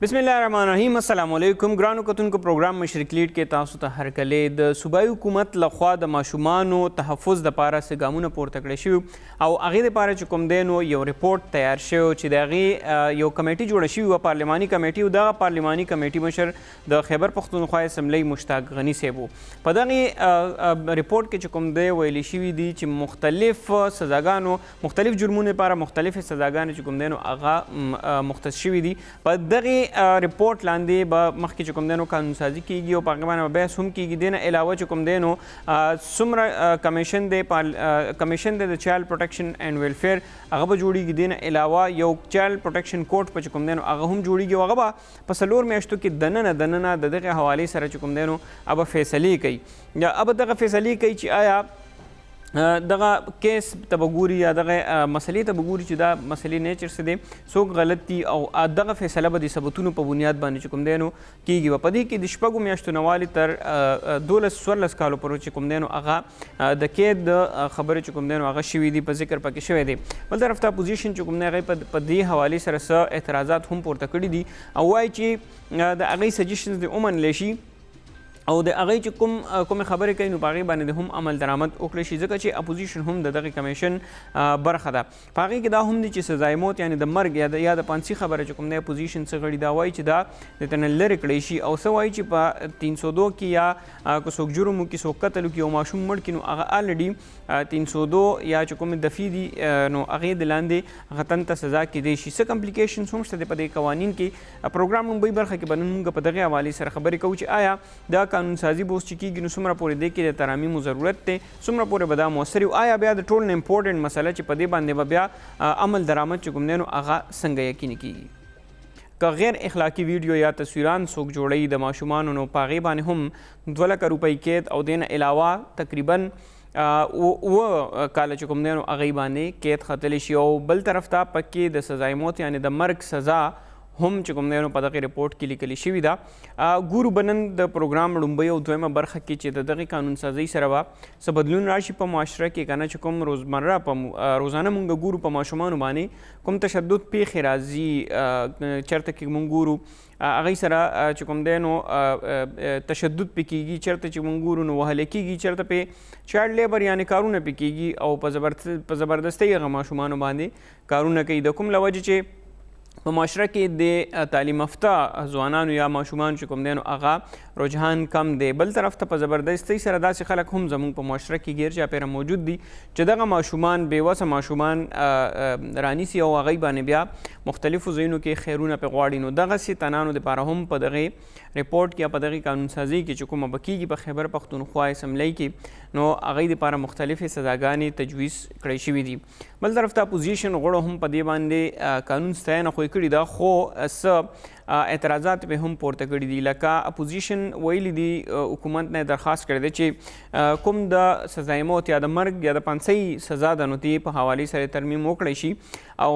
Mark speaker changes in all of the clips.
Speaker 1: बिस्मिल्लाहिर्रहमानिर्रहीम अस्सलाम वालेकुम ګرانو کتونکو پروګرام مشرق لیډ کې تاسو ته هرکلې د صوبایي حکومت لخوا د ماشومانو تحفظ دپاره څه ګامونه پورته کړی شوي او هغې دپاره چې کوم دی نو یو ریپورټ تیار شوی چې د هغې یو کمیټي جوړه شوې وه پارلماني کمیټي او دغه پارلماني کمیټي مشر د خیبر پښتونخوا اسمبلی مشتاق غني صاحب و. په دغې ریپورټ کې چې کوم دی ویلي شوي دي چې مختلف سزاګانو مختلف جرمونو لپاره مختلفې سزاګانې چې کوم دی نو هغه مختص شوي دي. په دغې ریپورټ لاندې به مخکې چې کوم دی نو قانون سازي کیږي او په هغې باندې به بحث هم کیږي. دې نه علاوه چې کوم دی نو څومره کمیشن دی د چایلډ پروټیکشن اینډ ویلفیر هغه به جوړیږي. دې نه علاوه یو چایلډ پروټیکشن کوډ په چې کوم دی نو هغه هم جوړیږي او هغه به په 4 میاشتو کې دننه د دغې حوالې سره چې کوم دی نو هغه به فیصلې کوي یا هغه دغه فیصلې کوي چې آیا دغه کیس ته به ګوري یا دغه مسلې ته به ګوري چې دا مسلې نیچر څه دی څوک غلط دي او دغه فیصله به د ثبوتونو په بنیاد باندې چې کوم دی نو کیږي. په دې کې د 6 میاشتو نه والې تر 12-14 کالو پورې چې کوم دی نو هغه د قید خبرې چې کوم دی نو هغه شوي دي په ذکر پکې شوی دی. بل طرف ته اپوزیشن چې کوم دی هغې په دې حوالې سره څه اعتراضات هم پورته کړي دي او وایي چې د هغې سجیشنز دې ومنلی شي او د هغې چې کومې خبرې کوي نو په هغې باندې هم عمل درآمد وکړی شي ځکه چې اپوزیشن هم د دغې کمیشن برخه ده. په هغې کې دا هم دي چې سزای موت یعنې د مرګ یا د پانسي خبره چې کوم دی اپوزیشن څه غړي دا وایي چې دا د ته نه لرې کړی شي او څه وایي چې په 302 کې یا که څوک جرم وکړي څوک قتل وکړي او ماشوم مړ کړي نو هغه الریډي 302 یا چې کومې دفې دي نو هغې د لاندې هغه تن ته سزا کیدی شي. څه کمپلیکیشنز هم شته په دې قوانین کې. پروګرام لومبۍ برخه کې به نن موږ په دغې حوالې سره خبرې کوو چې آیا دا قانون سازي به اوس چې کېږي نو څومره پورې دې کې د ترامیم ضرورت دی څومره پورې به دا مؤثر وي آیا بیا د ټول نه امپورټنټ مسله چې په دې باندې به بیا عمل درآمد چې کوم دی نو هغه څنګه یقیني کېږي. که غیر اخلاقي ویډیو یا تصویران څوک جوړوي د ماشومانو نو په هغې باندې هم 2 لکه روپۍ قید او دې نه علاوه تقریبا 7 کاله چې کوم دی نو هغې باندې قید ختلی شي. او بل طرف ته پکې د سزای موت یعنې د مرګ سزا هم چې کوم دی نو په دغې ریپورټ کې لیکلي شوي ده. ګورو به نن د پروګرام لومبۍ او دویمه برخه کې چې د دغې قانون سازۍ سره به څه بدلون راشي په معاشره کې که نه چې کوم روزانه مونږ ګورو په ماشومانو باندې کوم تشدد پیښې راځي چېرته کې مونږ ګورو هغې سره چې کوم دی نو تشدد پې کېږي چېرته چې مونږ ګورو نو وهلی کېږي چېرته پې چایلډ لیبر یعنې کارونه پې کېږي او په زبردستۍ هغه ماشومانو باندې کارونه کوي د کوم له وجې چې په معاشره کې د تعلیم یافته ځوانانو یا ماشومانو چې کوم دی نو هغه رجحان کم دی. بل طرف ته په زبردستۍ سره داسې خلک هم زموږ په معاشره کې غیر چاپیره موجود دي چې دغه ماشومان بېوسه ماشومان رانیسي او هغوی باندې بیا مختلفو ځایونو کې خیرونه پې غواړي. نو دغسې تنانو دپاره هم په دغې ریپورټ کې یا په دغې قانون سازۍ کې چې کومه به کېږي په خیبر پښتونخوا اسمبلی کې نو هغوی دپاره مختلفې سزاګانې تجویز کړی شوي دي. بل طرف ته اپوزیشن غړو هم په دې باندې قانون ستاینه خو کړي ده خو څه اعتراضات به هم پورته کړي دي. لکه اپوزیشن ویلي دي حکومت نه درخواست کړی دی چې کوم د سزای موت یا د مرګ یا د پانسۍ سزا ده نو دې په حوالې سره ترمیم وکړی شي او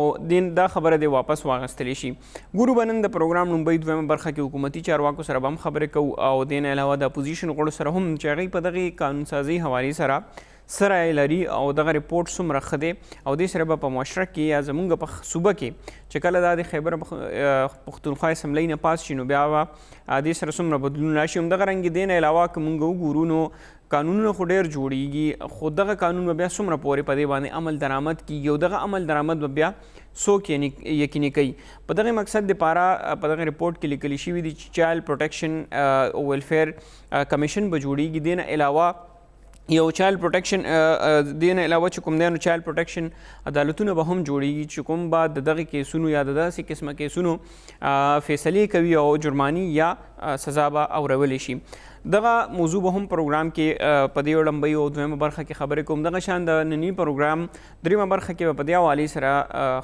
Speaker 1: دا خبره دې واپس واخیستلی شي. ګورو به نن د پروګرام لومبۍ دویمه برخه کې حکومتي چارواکو سره به هم خبرې کوو او دې نه علاوه د اپوزیشن غړو سره هم چې هغوی په دغې قانون سازۍ حوالې سره سره لري او دغه ریپورټ څومره ښه دی او دې سره به په معاشره کې یا زموږ په صوبه کې چې کله دا د خیبر پښتونخوا اسمبلی نه پاس شي نو بیا به دې سره څومره بدلون راشي. همدغه رنګې دې نه علاوه که مونږ وګورو نو قانونونه خو ډېر جوړیږي خو دغه قانون به بیا څومره پورې په دې باندې عمل درآمد کیږي او دغه عمل درآمد به بیا څوک یقیني کوي. په دغې مقصد دپاره په دغه ریپورټ کې لیکلي شوي دي چې چایلډ پروټیکشن او ویلفیر کمیشن به جوړیږي. دې نه علاوه یو چایلډ پروټیکشن دې نه علاوه چې کوم دی نو چایلډ پروټیکشن عدالتونه به هم جوړیږي چې کوم به د دغې کیسونو یا د داسې قسمه کیسونو فیصلې کوي او جرماني یا سزا به اورولی شي. دغه موضوع به هم پروګرام کې په دې لومبۍ او دویمه برخه کې خبرې کوم. دغه شان د ننني پروګرام دریمه برخه کې به په دې حوالې سره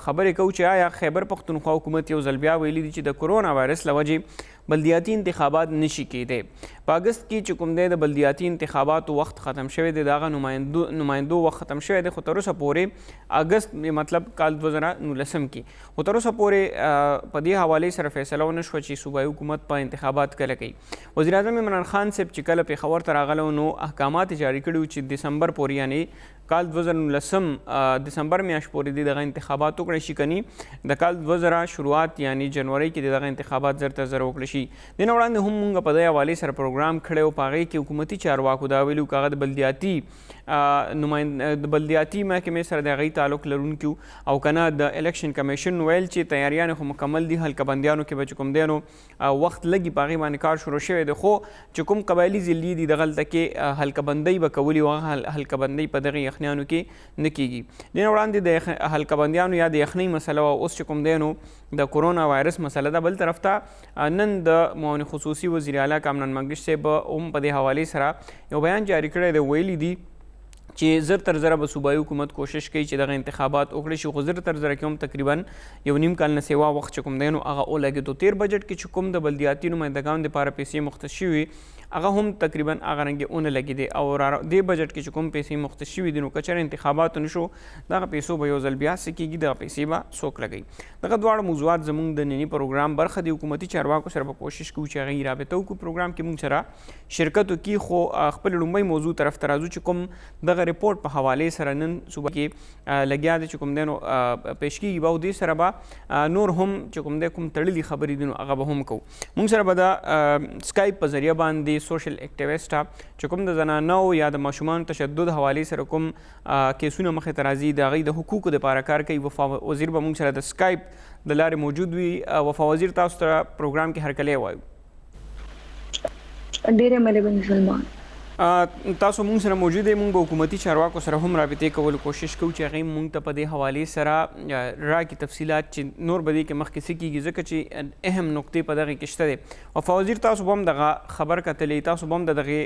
Speaker 1: خبرې کوو چې آیا خیبر پښتونخوا حکومت یو ځل بیا ویلي دي چې د کرونا وایرس له وجې بلدیاتي انتخابات نشي کیدی. په اګست کې چې کوم دی د بلدیاتي انتخاباتو وخت ختم شوی دی د هغه نمایندو وخت ختم شوی دی خو تر اوسه پورې اګست مطلب کال 2019 کې خو تر اوسه پورې په دې حوالې سره فیصله ونه شوه چې صوبایي حکومت په انتخابات کله کوي. وزیر اعظم عمران خان صاحب چې کله پېښور ته راغلی نو احکامات جاري کړي وو چې دسمبر پورې یعنې کال 2019 دسمبر میاشت پورې دغه انتخابات وکړی شي کني د کال 2000 شروعات یعنی جنوري کې دغه انتخابات زر تر زر وکړي شي. د نه وړاندې هم موږ په دې حوالې سره پروګرام کړی او په هغې کې حکومتي چارواکو دا ویلي که هغه د بلدیاتي محکمې سره د هغې تعلق لرونکي او که نه د الیکشن کمیشن ویل چې تیاریانې خو مکمل دي حلقه بندیانو کې به چې کوم دی نو وخت لږي په هغې باندې کار شروع شوی دی خو چې کوم قبایلي ضلعې دي دغلته کې حلقه بندۍ به کولي او هغه حلقه بندۍ په دغې یخنیانو کې نه کیږي. د نه وړاندې د حلقه بندیانو یا د یخنۍ مسله وه اوس چې کوم دی نو د کورونا وایرس مسله ده. بل طرف ته نن د معاون خصوصي وزیر اعلی کامران منګش صاحب هم په دې حوالې سره یو بیان جاری کړی دی. ویلي دي چې زر تر زره به صوبایي حکومت کوشش کوي چې دغه انتخابات وکړي شي خو زر تر زره کې هم تقریبا یو نیم کال نه سیوا وخت چې کوم دی نو هغه ولګېدو. تیر بجټ کې چې کوم د بلدیاتي نمایندګانو دپاره پیسې مختص شوي هغه هم تقریبا هغه رنګې ونه لګېدې او دې بجټ کې چې کوم پیسې مختص شوي دي نو که چېرې انتخابات ونه شو دغه پیسو به یو ځل بیا څه کېږي دغه پیسې به څوک لګوي. دغه دواړه موضوعات زموږ د ننني پروګرام برخه دي. حکومتي چارواکو سره به کوشش کوو چې هغې رابطه وکړو پروګرام کې موږ سره شرکت وکړي خو خپل لومړی موضوع طرف ته راځو چې کوم دغه ریپورټ په حوالې سره نن صوبه کې لګیا دی چې کوم دی نو پیش کېږي به او دې سره به نور هم چې کوم دی کوم تړلي خبرې دي نو هغه به هم کوو. موږ سره به د سکایپ په ذریعه باندې سوشل اکټیویسټ چې کوم د زنانو یا د ماشومانو تشدد حوالې سره کوم کیسونه مخې ته راځي د هغوی د حقوقو دپاره کار کوي وفا وزیر به موږ سره د سکایپ د لارې موجود وي. وفا وزیر تاسو ته پروګرام کې هرکلی وایو.
Speaker 2: ډېره مهرباني سلمان.
Speaker 1: تاسو موږ سره موجود یې. موږ به حکومتي چارواکو سره هم رابطې کولو کوشش کوو چې هغوی موږ ته په دې حوالې سره راکړي تفصیلات چې نور به دې کې مخکې څه کېږي ځکه چې اهم نقطې په دغې کې شته دی. وفا وزیر تاسو به هم دغه خبر کتلی تاسو به هم د دغې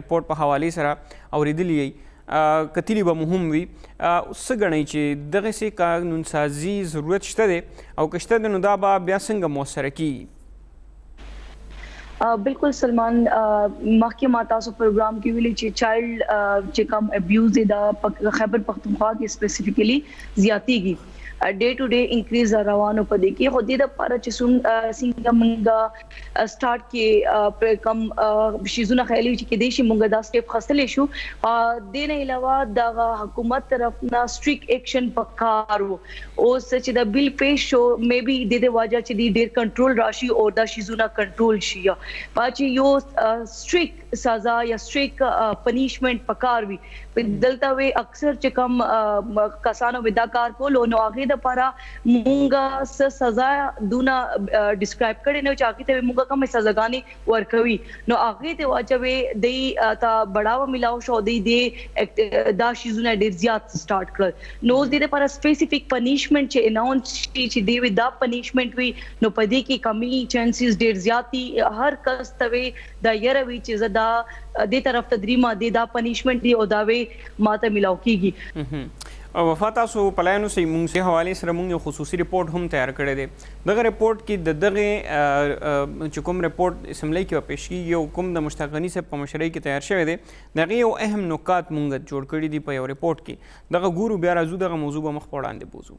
Speaker 1: ریپورټ په حوالې سره اورېدلي یئ کتلي به مو هم وي. څه ګڼئ چې دغسې قانونسازي ضرورت شته دی او که شته دی نو دا به بیا څنګه مؤثره کېږي؟
Speaker 2: बिल्कुल सलमान मखके मां तासो प्रोग्राम की विली ची चाइल्ड जे कम अब्यूज दा खैबर पख्तूनख्वा की स्पेसिफिकली ज्यादती की डे टू डे इंक्रीज रवानो पदे की खुदी द पारा चिसुन सिंगा मंगा स्टार्ट के कम शिजुना खैली की देशी मंगा दा स्टेप खसले शु देने अलावा दा हुकूमत तरफ ना स्ट्रिक्ट एक्शन पक्कारो ओ सच द बिल पेश शो मे बी दे वाजा ची दी डेर कंट्रोल राशि और दा शिजुना कंट्रोल शिया पाची यो स्ट्रिक्ट सजा या स्ट्रिक्ट पनिशमेंट पकार भी दलता वे अक्सर च कम कसानो विदाकार को लो नो आगे द पारा मुंगा सजा दूना डिस्क्राइब करे नो चाकी ते मुंगा कम सजागानी वर्कवी नो आगे ते वाजबे दई ता बढ़ावा मिलाओ शो दई दे दा शिजुना डेर ज्यादा स्टार्ट कर नो दे पारा स्पेसिफिक पनिशमेंट चे अनाउंस ची दे दा पनिशमेंट वी नो पदे की कमी चांसेस डेर ज्यादा हर कस तवे दा यरवी चे दा दे तरफ तदरीमा दे दा पनिशमेंट दी ओ दावे माता मिलाओ कीगी.
Speaker 1: وفا تاسو پلاینو سي مونږ سي حوالې سره مونږ یو خصوصي ریپورت هم تیار کړی دی. دغه ریپورت کې د دغه چې کوم ریپورت اسمبلی کې پیش کیږي او کوم د مشتاق غني صاحب په مشرۍ کې تیار شوی دی دغه یو اهم نکات مونږ جوړ کړي دي په یو ریپورت کې. دغه ګورو بیا راځو دغه موضوع به مخ په وړاندې بوزو.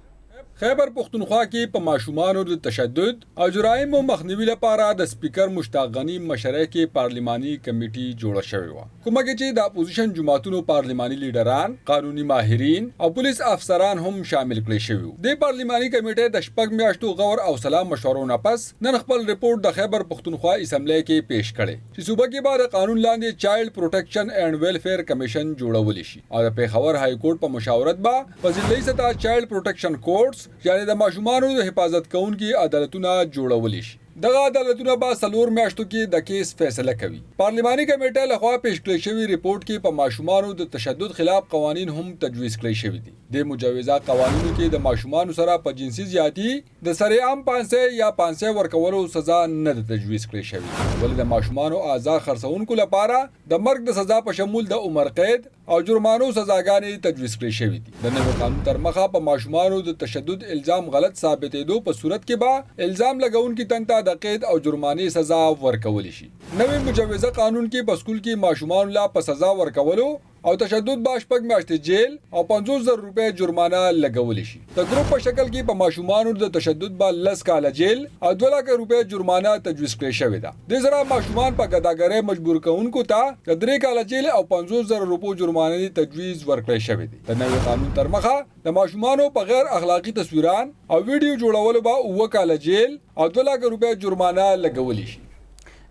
Speaker 3: خیبر پختونخوا کې په ماشومانو د تشدد او جرایمو مخنیوي لپاره د سپیکر مشتاق غني مشرۍ کې پارلماني کمیټي جوړه شوې وه کومه کې چې د اپوزیشن جماعتونو پارلماني لیډران قانوني ماهرین او پولیس افسران هم شامل کړي شوي وو. د پارلماني کمیټې د شپږ میاشتو غور او سلا مشورو نه پس نن خپل ریپورت د خیبر پختونخوا اسمبلی کې پیش کړي چې صوبه کې بعد قانون لاندې چایلډ پروټیکشن اینڈ ویلفیر کمیشن جوړول شي او د پیښور های کورټ په مشاورت با په ضلعي سطح چایلډ پروټیکشن کورټس یعنی د ماشومانو د حفاظت کوونکي عدالتونه جوړول شي. دغه عدالتونه به 4 میاشتو کې د کیس فیصله کوي. پارلماني کمیټې لخوا پیش کړی شوی ریپورت کې په ماشومانو د تشدد خلاف قوانین هم تجویز کړی شوی دي. د مجوزه قوانینو کې د ماشومانو سره په جنسي زیاتی د سرعام 500 یا 500 ورکولو سزا نه تجویز کړی شوی. ولې د ماشومانو آزاد خرڅونکو لپاره د مرګ د سزا په شمول د عمر قید او جرمانو سزاګانې تجویز کړی شوی دي. د نوي قانون تر مخه په ماشومانو د تشدد الزام غلط ثابتېدو په صورت کې به الزام لګونکي تنته د قید او جرمانې سزا ورکول شي. نوې مجوزه قانون کې په سکول کې ماشومان لا په سزا ورکولو او تشدد با شپږ میاشتې جیل او 50,000 روپۍ جرمانه لګول شي. د ګروپ په شکل کې په ماشومانو د تشدد با 10 کاله جیل او 2 لک روپۍ جرمانه تجویز کړې شوې ده. د زرا ماشومان په ګداګرۍ مجبور کوونکو ته د 3 کاله جیل او 50,000 روپۍ جرمانه تجویز ورکړې شوې ده. د نوي قانون تر مخه د ماشومانو په غیر اخلاقی تصویران او ویډیو جوړولو به 2 کاله جیل او 2 لک روپۍ جرمانه لګول شي.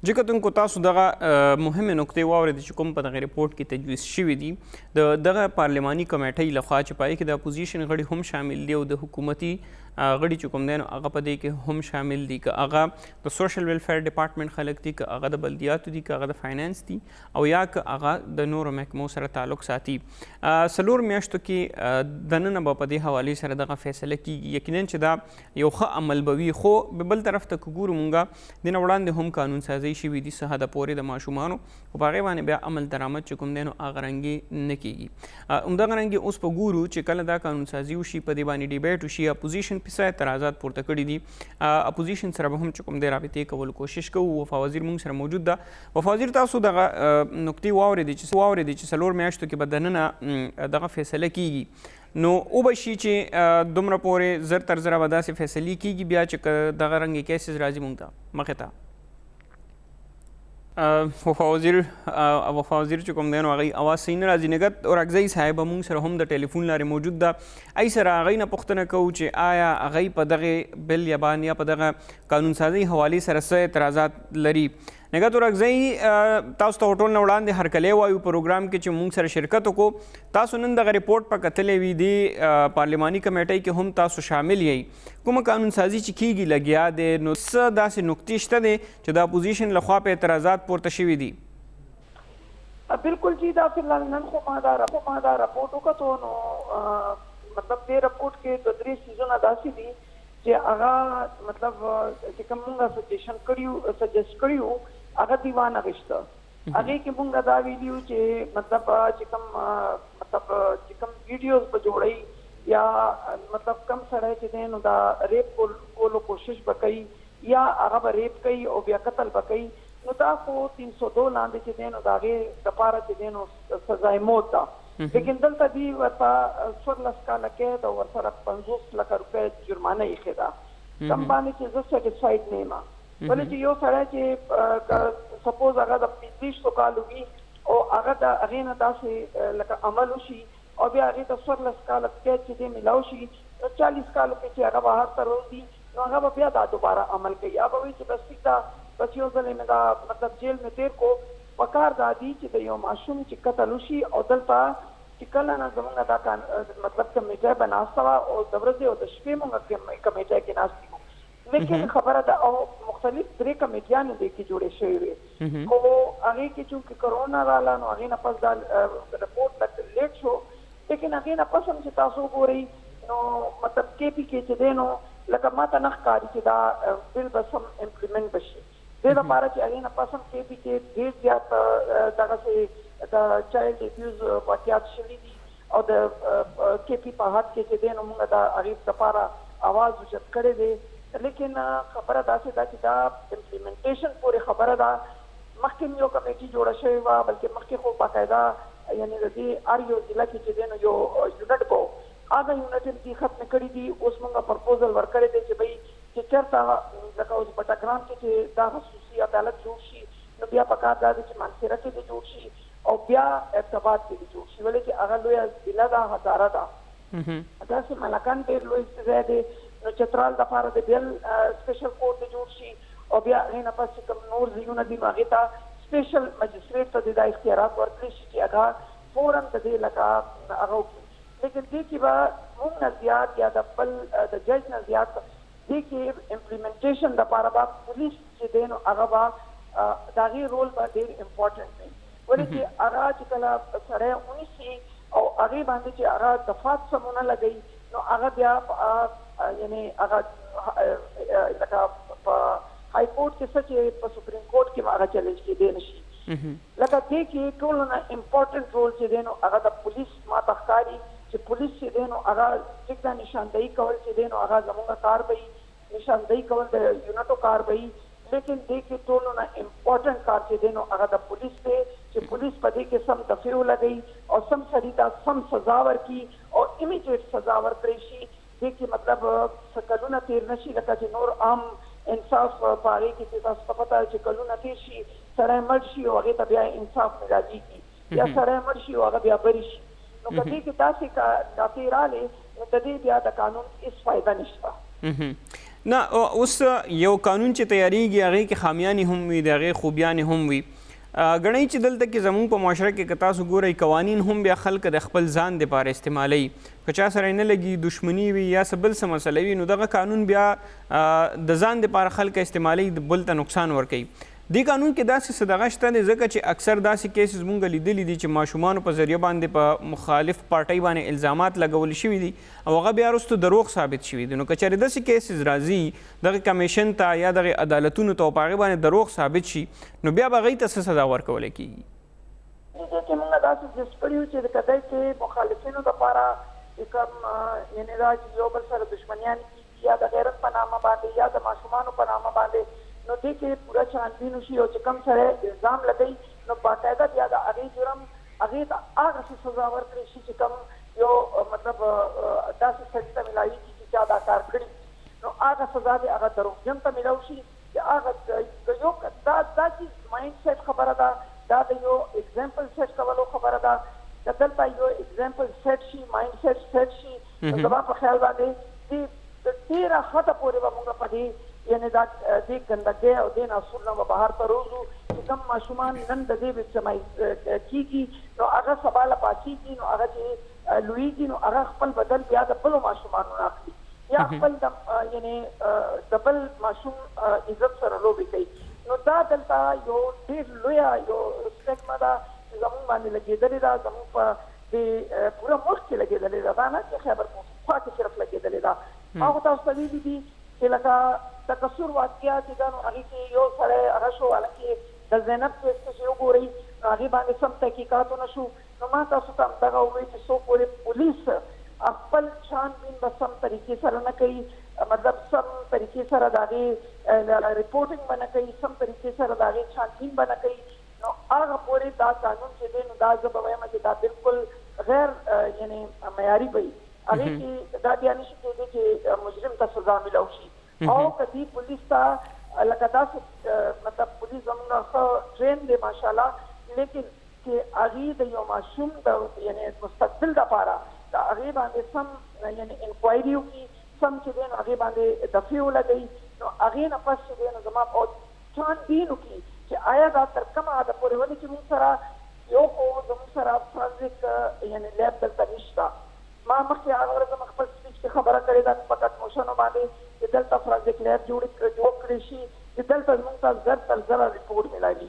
Speaker 1: جکتونکو تاسو دغه مهمه نقطې واورید چې کوم په دغه ریپورت کې تجویز شوی دی د دغه پارلماني کمیټې لخوا چې پای کې د اپوزیشن غړي هم شامل دي او د حکومتي غړي چې کوم دي نو هغه په دې کې هم شامل دي که هغه د سوشل ویلفیر ډپارټمنټ خلک دي که هغه د بلدیاتو دي که هغه د فاینانس دي او یا که هغه د نورو محکمو سره تعلق ساتي. څلور میاشتو کې دننه به په دې حوالې سره دغه فیصله کیږي. یقینا چې دا یو ښه عمل به وي خو بل طرف ته که ګورو مونږه دې نه وړاندې هم قانون سازي شوي دي څه حده پورې د ماشومانو خو په هغې باندې بیا عمل درآمد چې کوم دی نو هغه رنګې نه کیږي. همدغه رنګې اوس په ګورو چې کله دا قانون سازي وشي په دې باندې ډیبیټ وشي اپوزیشن په څه اعتراضات پورته کړي دي. اپوزیشن سره به هم چې کوم دی رابطې کولو کوشش کوو. وفا وزیر موږ سره موجود ده. وفا وزیر تاسو دغه نقطې واورېدې چې څلور میاشتو کې به دننه دغه فیصله کیږي نو او به شي چې دومره پورې زر تر زره به داسې فیصلې کیږي بیا چې دغه رنګې کیسز راځي موږ ته مخې ته. وفا وزیر چې کوم دی نو هغوی اواز صحیح نه راځي. نګهت اورکزی صاحب موږ سره هم د ټلیفون لارې موجود ده. ای سره هغوی نه پوښتنه کوو چې آیا هغوی په دغې بل یا باندې یا په دغه قانون سازۍ حوالې سره څه اعتراضات لري. نګهت اورکزی تاسو ته ټول نه وړاندې هرکلی وایو پروګرام کې چې موږ سره شرکت وکړو. تاسو نن دغه ریپورټ په کتلې وي دې پارلماني کمیټۍ کې هم تاسو شامل یئ. کومه قانون سازي چې کیږي لګیا دی نو څه داسې نقطې شته دی چې د اپوزیشن لخوا په اعتراضات پورته شوي دي؟
Speaker 4: بالکل جی دا فلحال نن خو ما دا رپورټ وکتو نو مطلب دې رپورټ کې 2-3 سیزونه داسې دي چې هغه مطلب چې کوم موږ سجیسټ کړیو هغه دیوان اغشته. هغې کې مونږ دا ویلیو چې مطلب چې کوم ویډیوز به جوړوي یا مطلب کم سړی چې دی نو دا ریپ کولو کوشش به کوي یا هغه به ریپ کوي او بیا قتل به کوي نو دا خو 302 لاندې چې دی نو د هغې دپاره چې دی نو سزای موت ده. لیکن دلته دوی ورته 14 کاله قید او ورسره 50 لکه روپۍ جرمانه ایښې ده. کم باندې چې زه سیټسفاید نه یم. ولې چې یو سړی چې سپوز هغه د 25 کالو وي او هغه د هغې نه داسې لکه عمل وشي او بیا هغې ته 14 کاله قید چې دی میلاو شي نو 40 کالو کې چې هغه بهر ته راوځي نو هغه به بیا دا دوباره عمل کوي. یا به وایي چې بس ټیک ده بس یو ځل مې دا مطلب جیل مې تیر کو. پکار دا دي چې د یو ماشوم چې قتل وشي او دلته چې کله نه زموږ دا مطلب کمیټه به ناسته وه او د ورځې او د شپې مونږ کمیټه کې ناستې وو. لیکن خبره ده او مختلف 3 کمیټیانې دې کې جوړې شوې وې خو هغې کې چونکې کرونا راغله نو هغې نه پس دا رپورټ لیټ شو. لیکن هغې نه پس هم چې تاسو وګورئ نو مطلب کې پي کې چې دی نو لکه ما ته نه ښکاري چې دا بل به سم امپلیمنټ به شي. دې لپاره چې هغې نه پس هم کې پي کې ډېر زیات دغسې د چایلډ ابیوز واقعات شوي دي او د کې پي په حد کې چې دی نو موږ د هغې دپاره اواز اوچت کړی دی. لیکن خبره داسې ده چې دا امپلیمنټیشن پورې خبره ده. مخکې یو کمیټي جوړه شوې وه بلکې مخکې خو باقاعده یعنې د دې هر یو ضلع کې چې دی نو یو یونټ به هغه یونټ یې دې ختمې کړي دي. اوس موږ پرپوزل ورکړی دی چې بهی چې چېرته لکه اوس بټګرام کې چې دا خصوصي عدالت جوړ شي نو بیا پکار دا دی چې مانسهره کې دې جوړ شي او بیا ارتباط کې دې جوړ شي. ولې چې هغه لویه ضلع ده هزاره ده. داسې ملکان ډېر لوی ځای دی نو چترال دپاره د بل سپیشل کورټ ته جوړ شي او بیا هغې نه پس چې کوم نور ځایونه دي نو هغې ته سپیشل مجسټریټ ته د دا اختیارات ورکړي شي چې هغه فوراً د دې لکه هغه وکړي. لیکن دې کې به موږ نه زیات یا د بل د جج نه زیات دې کې امپلیمنټیشن دپاره به پولیس چې دی نو هغه به د هغې رول به ډېر امپورټنټ دی. ولې چې هغه چې کله سړی ونیسي او هغې باندې چې هغه دفات سمونه لګوي نو هغه بیا یعنی هغه لکه په های کورټ کې څه چې په سپریم کورټ کې هغه چیلنج کېدی نه شي. لکه دې کې ټولو نه امپورټنټ رول چې دی نو هغه د پولیس ما ته ښکاري چې پولیس چې دی نو هغه ټیک ده نشاندهي کول چې دی نو هغه زموږ کار به وي. نشاندهي کول د یونټو کار به وي لیکن دې کې ټولو نه امپورټنٹ کار چې دی نو هغه د پولیس دی چې پولیس په دې کې سم دفع ولګوي او سم سړي ته سم سزا ورکړي او امیډیټ سزا ورکړي شي دې کې مطلب څه کلونه تېر نه شي لکه چې نور عام انصاف په هغې کې چې تاسو ته پته چې کلونه تېر شي سړی مړ شي او هغې ته بیا انصاف نه راځي یا سړی مړ شي او هغه بیا بری شي نو که دې کې داسې ناپې راغلې نو د دې بیا د قانون هېڅ فایده نشته
Speaker 1: نه اوس یو قانون چې تیاریږي هغې کې خامیانې هم وي د هغې خوبیانې هم وي ګڼئ چې دلته کې زموږ په معاشره کې که تاسو ګورئ قوانین هم بیا خلک د خپل ځان دپاره استعمالوي که چا سره نه لګي دشمني وي یا څه بل څه مسله وي نو دغه قانون بیا د ځان دپاره خلک استعمالوي بل ته نقصان ورکوي دې قانون کې داسې څه دغه شته دی ځکه چې اکثر داسې کیسز مونږ لیدلي دي چې ماشومانو په ذریعه باندې په مخالف پارټۍ باندې الزامات لګول شوي دي او هغه بیا وروسته دروغ ثابت شوي دي نو که چېرې داسې کیسز راځي دغه کمیشن ته یا دغه عدالتونو ته او په هغې باندې دروغ ثابت شي نو بیا به هغوی ته څه سزا ورکولی کېږي
Speaker 4: دې کې موږ داسې جست کړي وو چې کدی چې مخالفینو دپاره چې کوم یعنې دا چې یو بل سره دشمنیان کېږي یا د غیرت په نامه باندې یا د ماشومانو په نامه باندې نو دې کې پوره چھانبین وشي او چې کوم سړی الزام لګوي نو باقاعده بیا د هغې جرم هغې ته هغه څه سزا ورکړی شي چې کوم یو مطلب داسې سړي ته میلاویږي چې چا دا کار کړي نو هغه سزا دې هغه دروغجن ته میلاو شي چې هغه یو دا چې مایند سیټ خبره ده دا د یو اگزامپل سیټ کولو خبره ده که دلته یو اگزامپل سیټ شي مایند سیټ شي نو زما په خیال باندې د ډېره حده پورې به موږ په دې یعنی دا دې ګندګۍ او دې ناسور نه به بهر ته روزو چې کوم ماشومان نن د دې وچمای کېږي نو هغه سبا له پاڅېږي نو هغه چې لویږي نو هغه خپل بدل بیا د بلو ماشومانو نه اخلي یا خپل یعنی د بل ماشوم عزت سره لوبې کوي نو دا دلته یو ډېر لویه یو سټیګما ده چې زموږ باندې لګېدلې ده زموږ په دې پوره ملک کې لګېدلې ده دا نه چې خیبر پښتونخوا کې صرف لګېدلې ده هغه تاسو ته ویلي دي چې لکه د قصور واقعه چې دا نو هغې کې یو سړی هغه شو هلکې د زینب کیس کې چې وګورئ نو هغې باندې سم تحقیقات ونه شو نو ما تاسو ته همدغه ووایي چې څو پورې پولیس خپل چھانبین به سم طریقې سره نه کوي مطلب سم طریقې سره د هغې رپورټینګ به نه کوي سم طریقې سره د هغې چھانبین به نه کوي نو هغه پورې دا قانون چې دی نو دا زه به وایم چې دا بالکل غیر یعنې معیاري به وي هغې کې دا بیا نشي کېدی چې مجرم ته سزا میلاو شي او کدی پولیس ته لکه داسې مطلب پولیس زموږ ښه ټرین دی ماشاءالله لیکن چې هغې د یو ماشوم د یعنې مستقبل دپاره د هغې باندې سم یعنې انکوایري وکړي سم چې دی نو هغې باندې دفع ولګوي نو هغې نه پس چې دی نو زما او چھانبین وکړي چې آیا دا تر کومه حده پورې ولې چې موږ سره یو خو زموږ سره فرانزیک یعنې لیب دلته نشته ما مخکې هغه ورځ خپل سپیچ کې خبره کړې ده فقط موشنو باندې چې دلته فرانزیک لیب جوړ کړی شي چې دلته زموږ ته زر تر زره ریپورټ میلاوي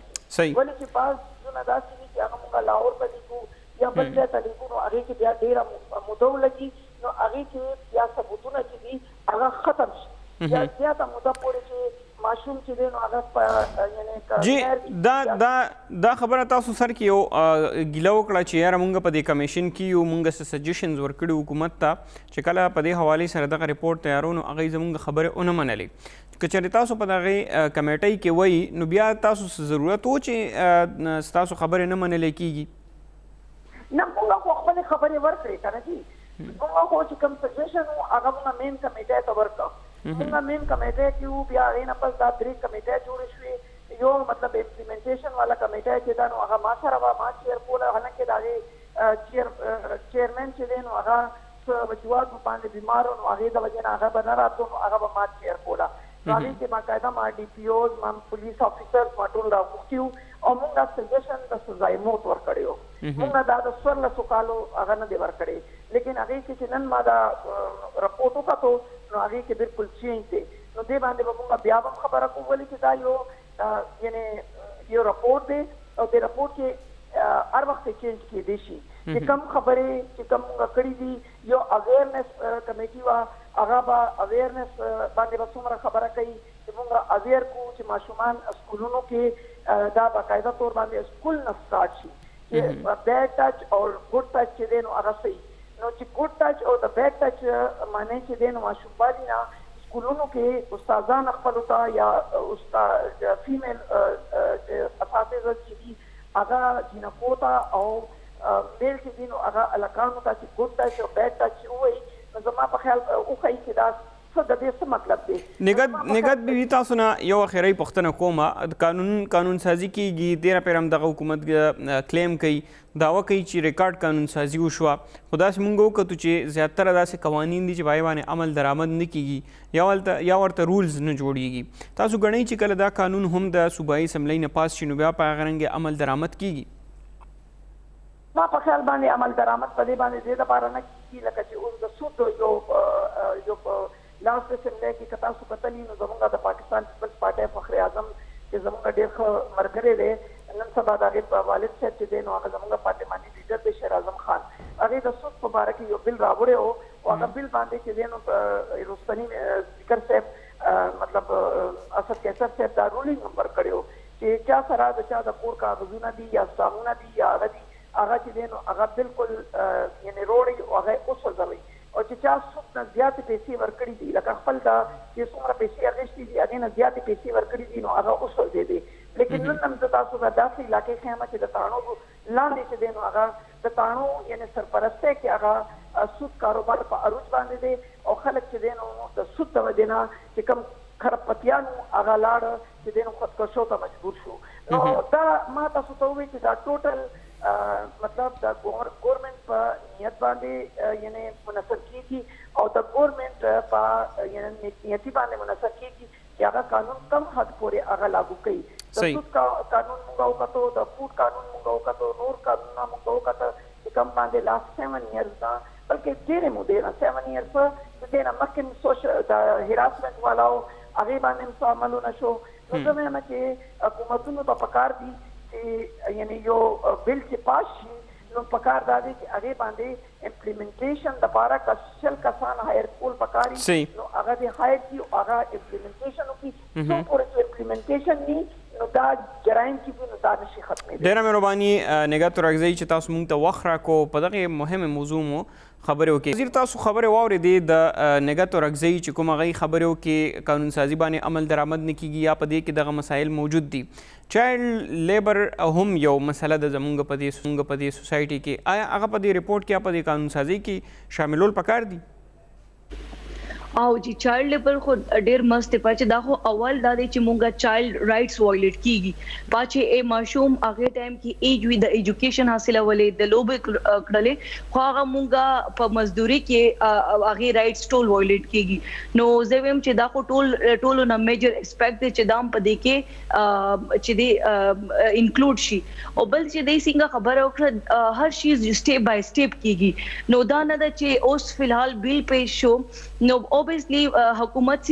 Speaker 4: ولې چې بعض څیزونه داسې دي چې هغه موږ لاهور ته لیکو یا بل ځای ته لیکو نو هغې کې بیا ډېره موده ولګي نو هغې کې بیا ثبوتونه چې دي هغه ختم شي یا زیاته موده پورې چې ماشوم چې دی نو هغه
Speaker 1: جی دا خبره تاسو سر کې یو ګیله وکړه چې یاره مونږ په دې کمیشن کې یو مونږ څه سجیشنز ورکړي حکومت ته چې کله په دې حوالې سره دغه ریپورټ تیارو نو هغوی زموږ خبرې ونه منلې که چېرې تاسو په دغې کمیټۍ کې وایي نو بیا تاسو څه ضرورت و چې ستاسو خبرې نه منلې کېږي
Speaker 4: نه مونږ خو خپلې خبرې ورکړې که نه جي مونږ خو چې کوم سجیشن و هغه مونږ مین کمیټۍ ته ورکړه مونږ مین کمیټۍ کې وو بیا هغې نه پس دا 3 کمیټۍ جوړې شوې یو مطلب امپلیمنټیشن والا کمیټۍ چې دا نو هغه ما سره وه ما چیر کوله حالانکې د هغې چیرمین چې دی نو هغه څه وجوهات باندې بیمار و نو هغې د وجې نه هغه به نه راتلو نو هغه به ما چیر کوله نو هغې کې باقاعده ما ډي پي اوز ما پولیس افیسرز ما ټول راغوښتي وو او مونږ دا سجیشن د سزای موت ورکړی وو مونږ دا د 14 کالو هغه نه دی ورکړی لیکن هغې کې چې نن ما دا رپورټ وکتو نو هغې کې بالکل چینج دی نو دې باندې به مونږ بیا هم خبره کوو ولې چې دا یو یعنې یو رپورټ دی او دې رپورټ کې هر وخت چینج کېدی شي چې کم خبرې چې کم مونږ کړي دي یو اویرنس کمیټي وه هغه به اویرنس باندې به څومره خبره کوي چې مونږ اویر کړو چې ماشومان سکولونو کې دا باقاعده طور باندې سکول نه سټارټ شي چې بیډ ټچ او ګډ ټچ چې دی نو هغه صحیح نو چې ګډ ټچ او د بیډ ټچ معنی چې دی نو ماشوم باندې نه سکولونو کې استادان خپل ته یا استاد فیمیل اساتذه چې دي هغه جنکو ته او میل چې دي نو هغه الکانو ته چې ګوډ ټچ او بیډ ټچ وایي نو زما په خیال وښایي چې دا څه د دې څه مطلب دی.
Speaker 1: نګهت بیبي تاسو نه یو اخري پوښتنه کومه قانون سازي کیږي ډیره پیر هم دغه حکومت کلیم کوي داوا کوي چې ریکارډ قانون سازي وشوه خو داسې مونږ وکتو چې زیاتره داسې قوانین دي چې پای باندې عمل درآمد نه کیږي یا ورته رولز نه جوړیږي. تاسو ګڼئ چې کله دا قانون هم د صوبایي اسمبلی نه پاس شي نو بیا په هغه رنګ عمل درآمد کیږي؟
Speaker 4: ما په خیال باندې عمل درآمد په دې باندې دې لپاره نه کیږي لکه چې اوس د سود یو لاس اسمبلی کې که تاسو کتلي نو زموږ د پاکستان پیپلز پارټي فخر اعظم چې زموږ ډېر ښه ملګری دی نن سبا د هغې په والد صاحب چې دی نو هغه زموږ پارلماني لیډر دی شیر اعظم خان هغې د سود په باره کې یو بل راوړی و او هغه بل باندې چې دی نو روستني سپیکر صاحب مطلب اسد کیسر صاحب دا رولینګ هم ورکړی و چې چا سره د چا د کور کاغذونه دي یا سامونه دي یا هغه دي هغه چې دی نو هغه بالکل یعنې روړی او هغه وسوځوي او چې چا سود نه زیاتې پیسې ورکړي دي لکه خپل دا چې څومره پیسې اخیستې دي هغې نه زیاتې پیسې ورکړي دي نو هغه وسوځېدې لیکن نن هم زه تاسو ته داسې علاقې ښیم چې د تاڼو لاندې چې دی نو هغه د تاڼو یعنې سرپرستۍ کې هغه سود کاروبار په عروج باندې دی او خلک چې دی نو د سود د وجې نه چې کوم خرپتیان هغه لاړه چې دی نو خودکشو ته مجبور شو. نو دا ما تاسو ته ووایي چې دا ټوټل مطلب د ګورنمنټ په نیت باندې یعنی منحصر کیږي او د ګورنمنټ په یعنی نیتی باندې منحصر کیږي چې هغه قانون کم حد پورې هغه لاګو کوي. د سود قانون موږ وکړو د فوډ قانون موږ وکړو نور قانونونه موږ وکړو چې کم باندې لاست 7 ایئرز دا بلکې ډېرې مودې نه 7 ایئرز د دې نه مخکې سوشل د هراسمنټ والاو هغې باندې هم څه عملونه شو. نو زه وایم چې حکومتونو ته پکار دي یعنی یو بل چې پاس شي نو پکار دا دی چې هغې باندې امپلیمنټیشن دپاره که 100 کسان هایر کول پکاري نو هغه دې هایر کړي او هغه امپلیمنټیشن وکړي څو پورې چې امپلیمنټیشن وي نو دا جرایم چې وي نو دا نشي ختمېدلی.
Speaker 1: ډېره مهرباني نګهت تورکزی چې تاسو موږ ته وخت راکړو په دغې مهمې موضوع مو خبرې وکړې. وزیر تاسو خبرې واورېدې د نګهت تورکزی چې کوم هغې خبرې وکړې قانون سازي باندې عمل درآمد نه کیږي یا په دې کې دغه مسایل موجود دي. چایلډ لیبر هم یو مسله ده زموږ په دې سوسایټي کې آیا هغه په دې ریپورټ کې یا په دې قانون سازي کې شاملول پکار دي؟
Speaker 2: او چې چایلډ لیبر خو ډیر مست دی چې دا خو اول دا دی چې مونږه چایلډ رائټس وایلیټ کیږي پاچې ای ماشوم هغه ټایم کې ایج وی د ایجوکیشن حاصلولې د لوبې کړلې خو هغه مونږه په مزدوري کې هغه رائټس ټول وایلیټ کیږي. نو زه ویم چې دا خو ټول نه میجر اسپیکټ دی چې دا په دې کې چې دی انکلوډ شي او بل چې دی څنګه خبره وکړه هر شي سټیپ بای سټیپ کیږي. نو دا نه ده چې اوس فلحال بیل پیش شو نو obviously حکومت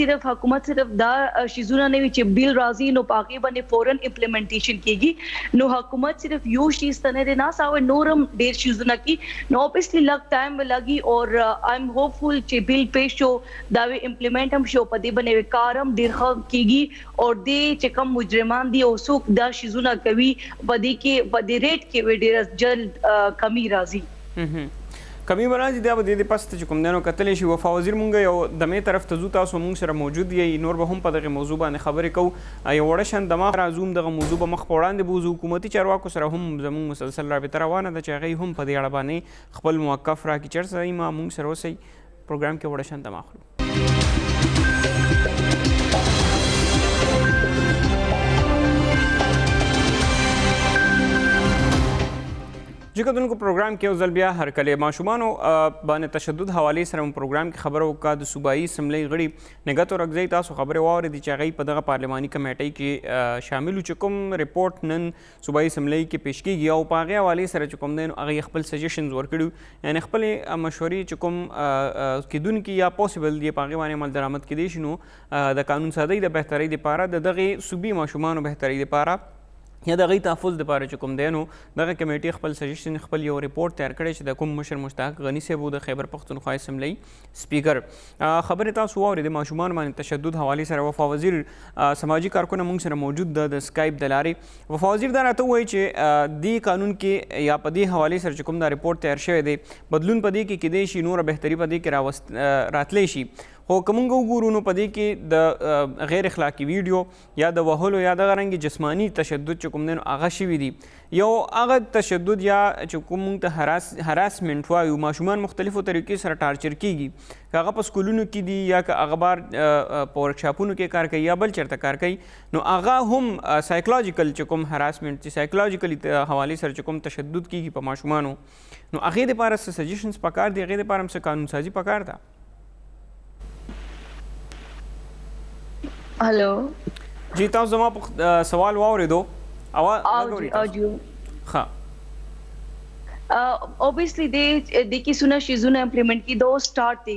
Speaker 2: صرف دا شیزونه نه وي چې بیل راځي نو پاکي باندې فورن امپلیمنټیشن کیږي. نو حکومت صرف یو شیز ته نه ساوي نورم ډیر شیزونه کی نو obviously لګ ټایم ولګي اور آی ایم هوپفul چې بیل پیش شو دا وی امپلیمنٹ هم شو په دې باندې کارم ډیر ښه کیږي اور دې چې کوم مجرمان دي او څوک دا شیزونه کوي په دې کې په دې ریټ کې ډیر جلد کمی راځي.
Speaker 1: کمی بناځي دا به د پسته چې کوم دنو کتلې شي وفا وزیر مونږ یو دمې طرف ته ځو تاسو مونږ سره موجود یې نور به هم په دغه موضوع باندې خبرې کوو یو وړه شان دماغ راځوم دغه موضوع به مخ په وړاندې بوځو حکومتي چارواکو سره هم زموږ مسلسل رابطه روانه ده چې هغوی هم په دې اړه باندې خپل موقف راکړي چېرته ځئ ما مونږ سره اوسئ پروګرام کې وړه شان دماغ خلو. جی کتونکو پروګرام کې یو ځل بیا هرکلی ماشومانو باندې تشدد حوالې سره هم پروګرام کې خبره وکړه د صوبایي اسمبلی غړي نګهت تورکزی تاسو خبرې واورېدې چې هغوی په دغه پارلماني کمیټۍ کې شامل وو چې کوم ریپورټ نن صوبایي اسمبلی کې پیش کیږي او په هغې حوالې سره چې کوم دی نو هغوی خپل سجیشنز ورکړي یعنې خپلې مشورې چې کوم کیدونکي یا پوسیبل دی په هغې باندې عمل درآمد کیدی شي نو د قانون سازۍ د بهترۍ دپاره د دغې صوبي ماشومانو بهترۍ دپاره یا د هغوی تحفظ دپاره چې کوم دی نو دغه کمیټې خپل سجیشن خپل یو ریپورټ تیار کړی چې د کوم مشر مشتاق غني صاحب د خیبر پښتونخوا اسمبلی سپیکر خبرې تاسو واورېدې د ماشومانو باندې تشدد حوالې سره وفا وزیر سماجي کارکونه موږ سره موجود ده د سکایپ د لارې. وفا وزیر دا راته ووایي چې دې قانون کې یا په دې حوالې سره چې کوم دا ریپورټ تیار شوی دی بدلون په دې کې کیدی شي نوره بهتري په دې کې راتلی شي خو کومنګ وګورو نو په دې کې د غیر اخلاقی ویډیو یا د وهلو یا د غرنګ جسمانی تشدد چې کوم دین هغه شوي دي یو هغه تشدد یا چې کوم ته هراسمنټ وایو ماشومان مختلفو طریقې سره ټارچر کیږي هغه په سکولونو کې دي یا که هغه بار په ورکشاپونو کې کار کوي یا بل چېرته کار کوي نو هغه هم سایکولوژیکل چې کوم هراسمنټ چې سایکولوژیکلی حوالې سره چې کوم تشدد کیږي په ماشومانو نو هغې دپاره څه سجیشنز پکار دي هغې دپاره هم څه قانون سازي پکار ده
Speaker 2: हेलो
Speaker 1: जी तव्हां زما سوال واورېدو
Speaker 2: audio
Speaker 1: हाँ
Speaker 2: obviously they ki suna shizuna implement ki do start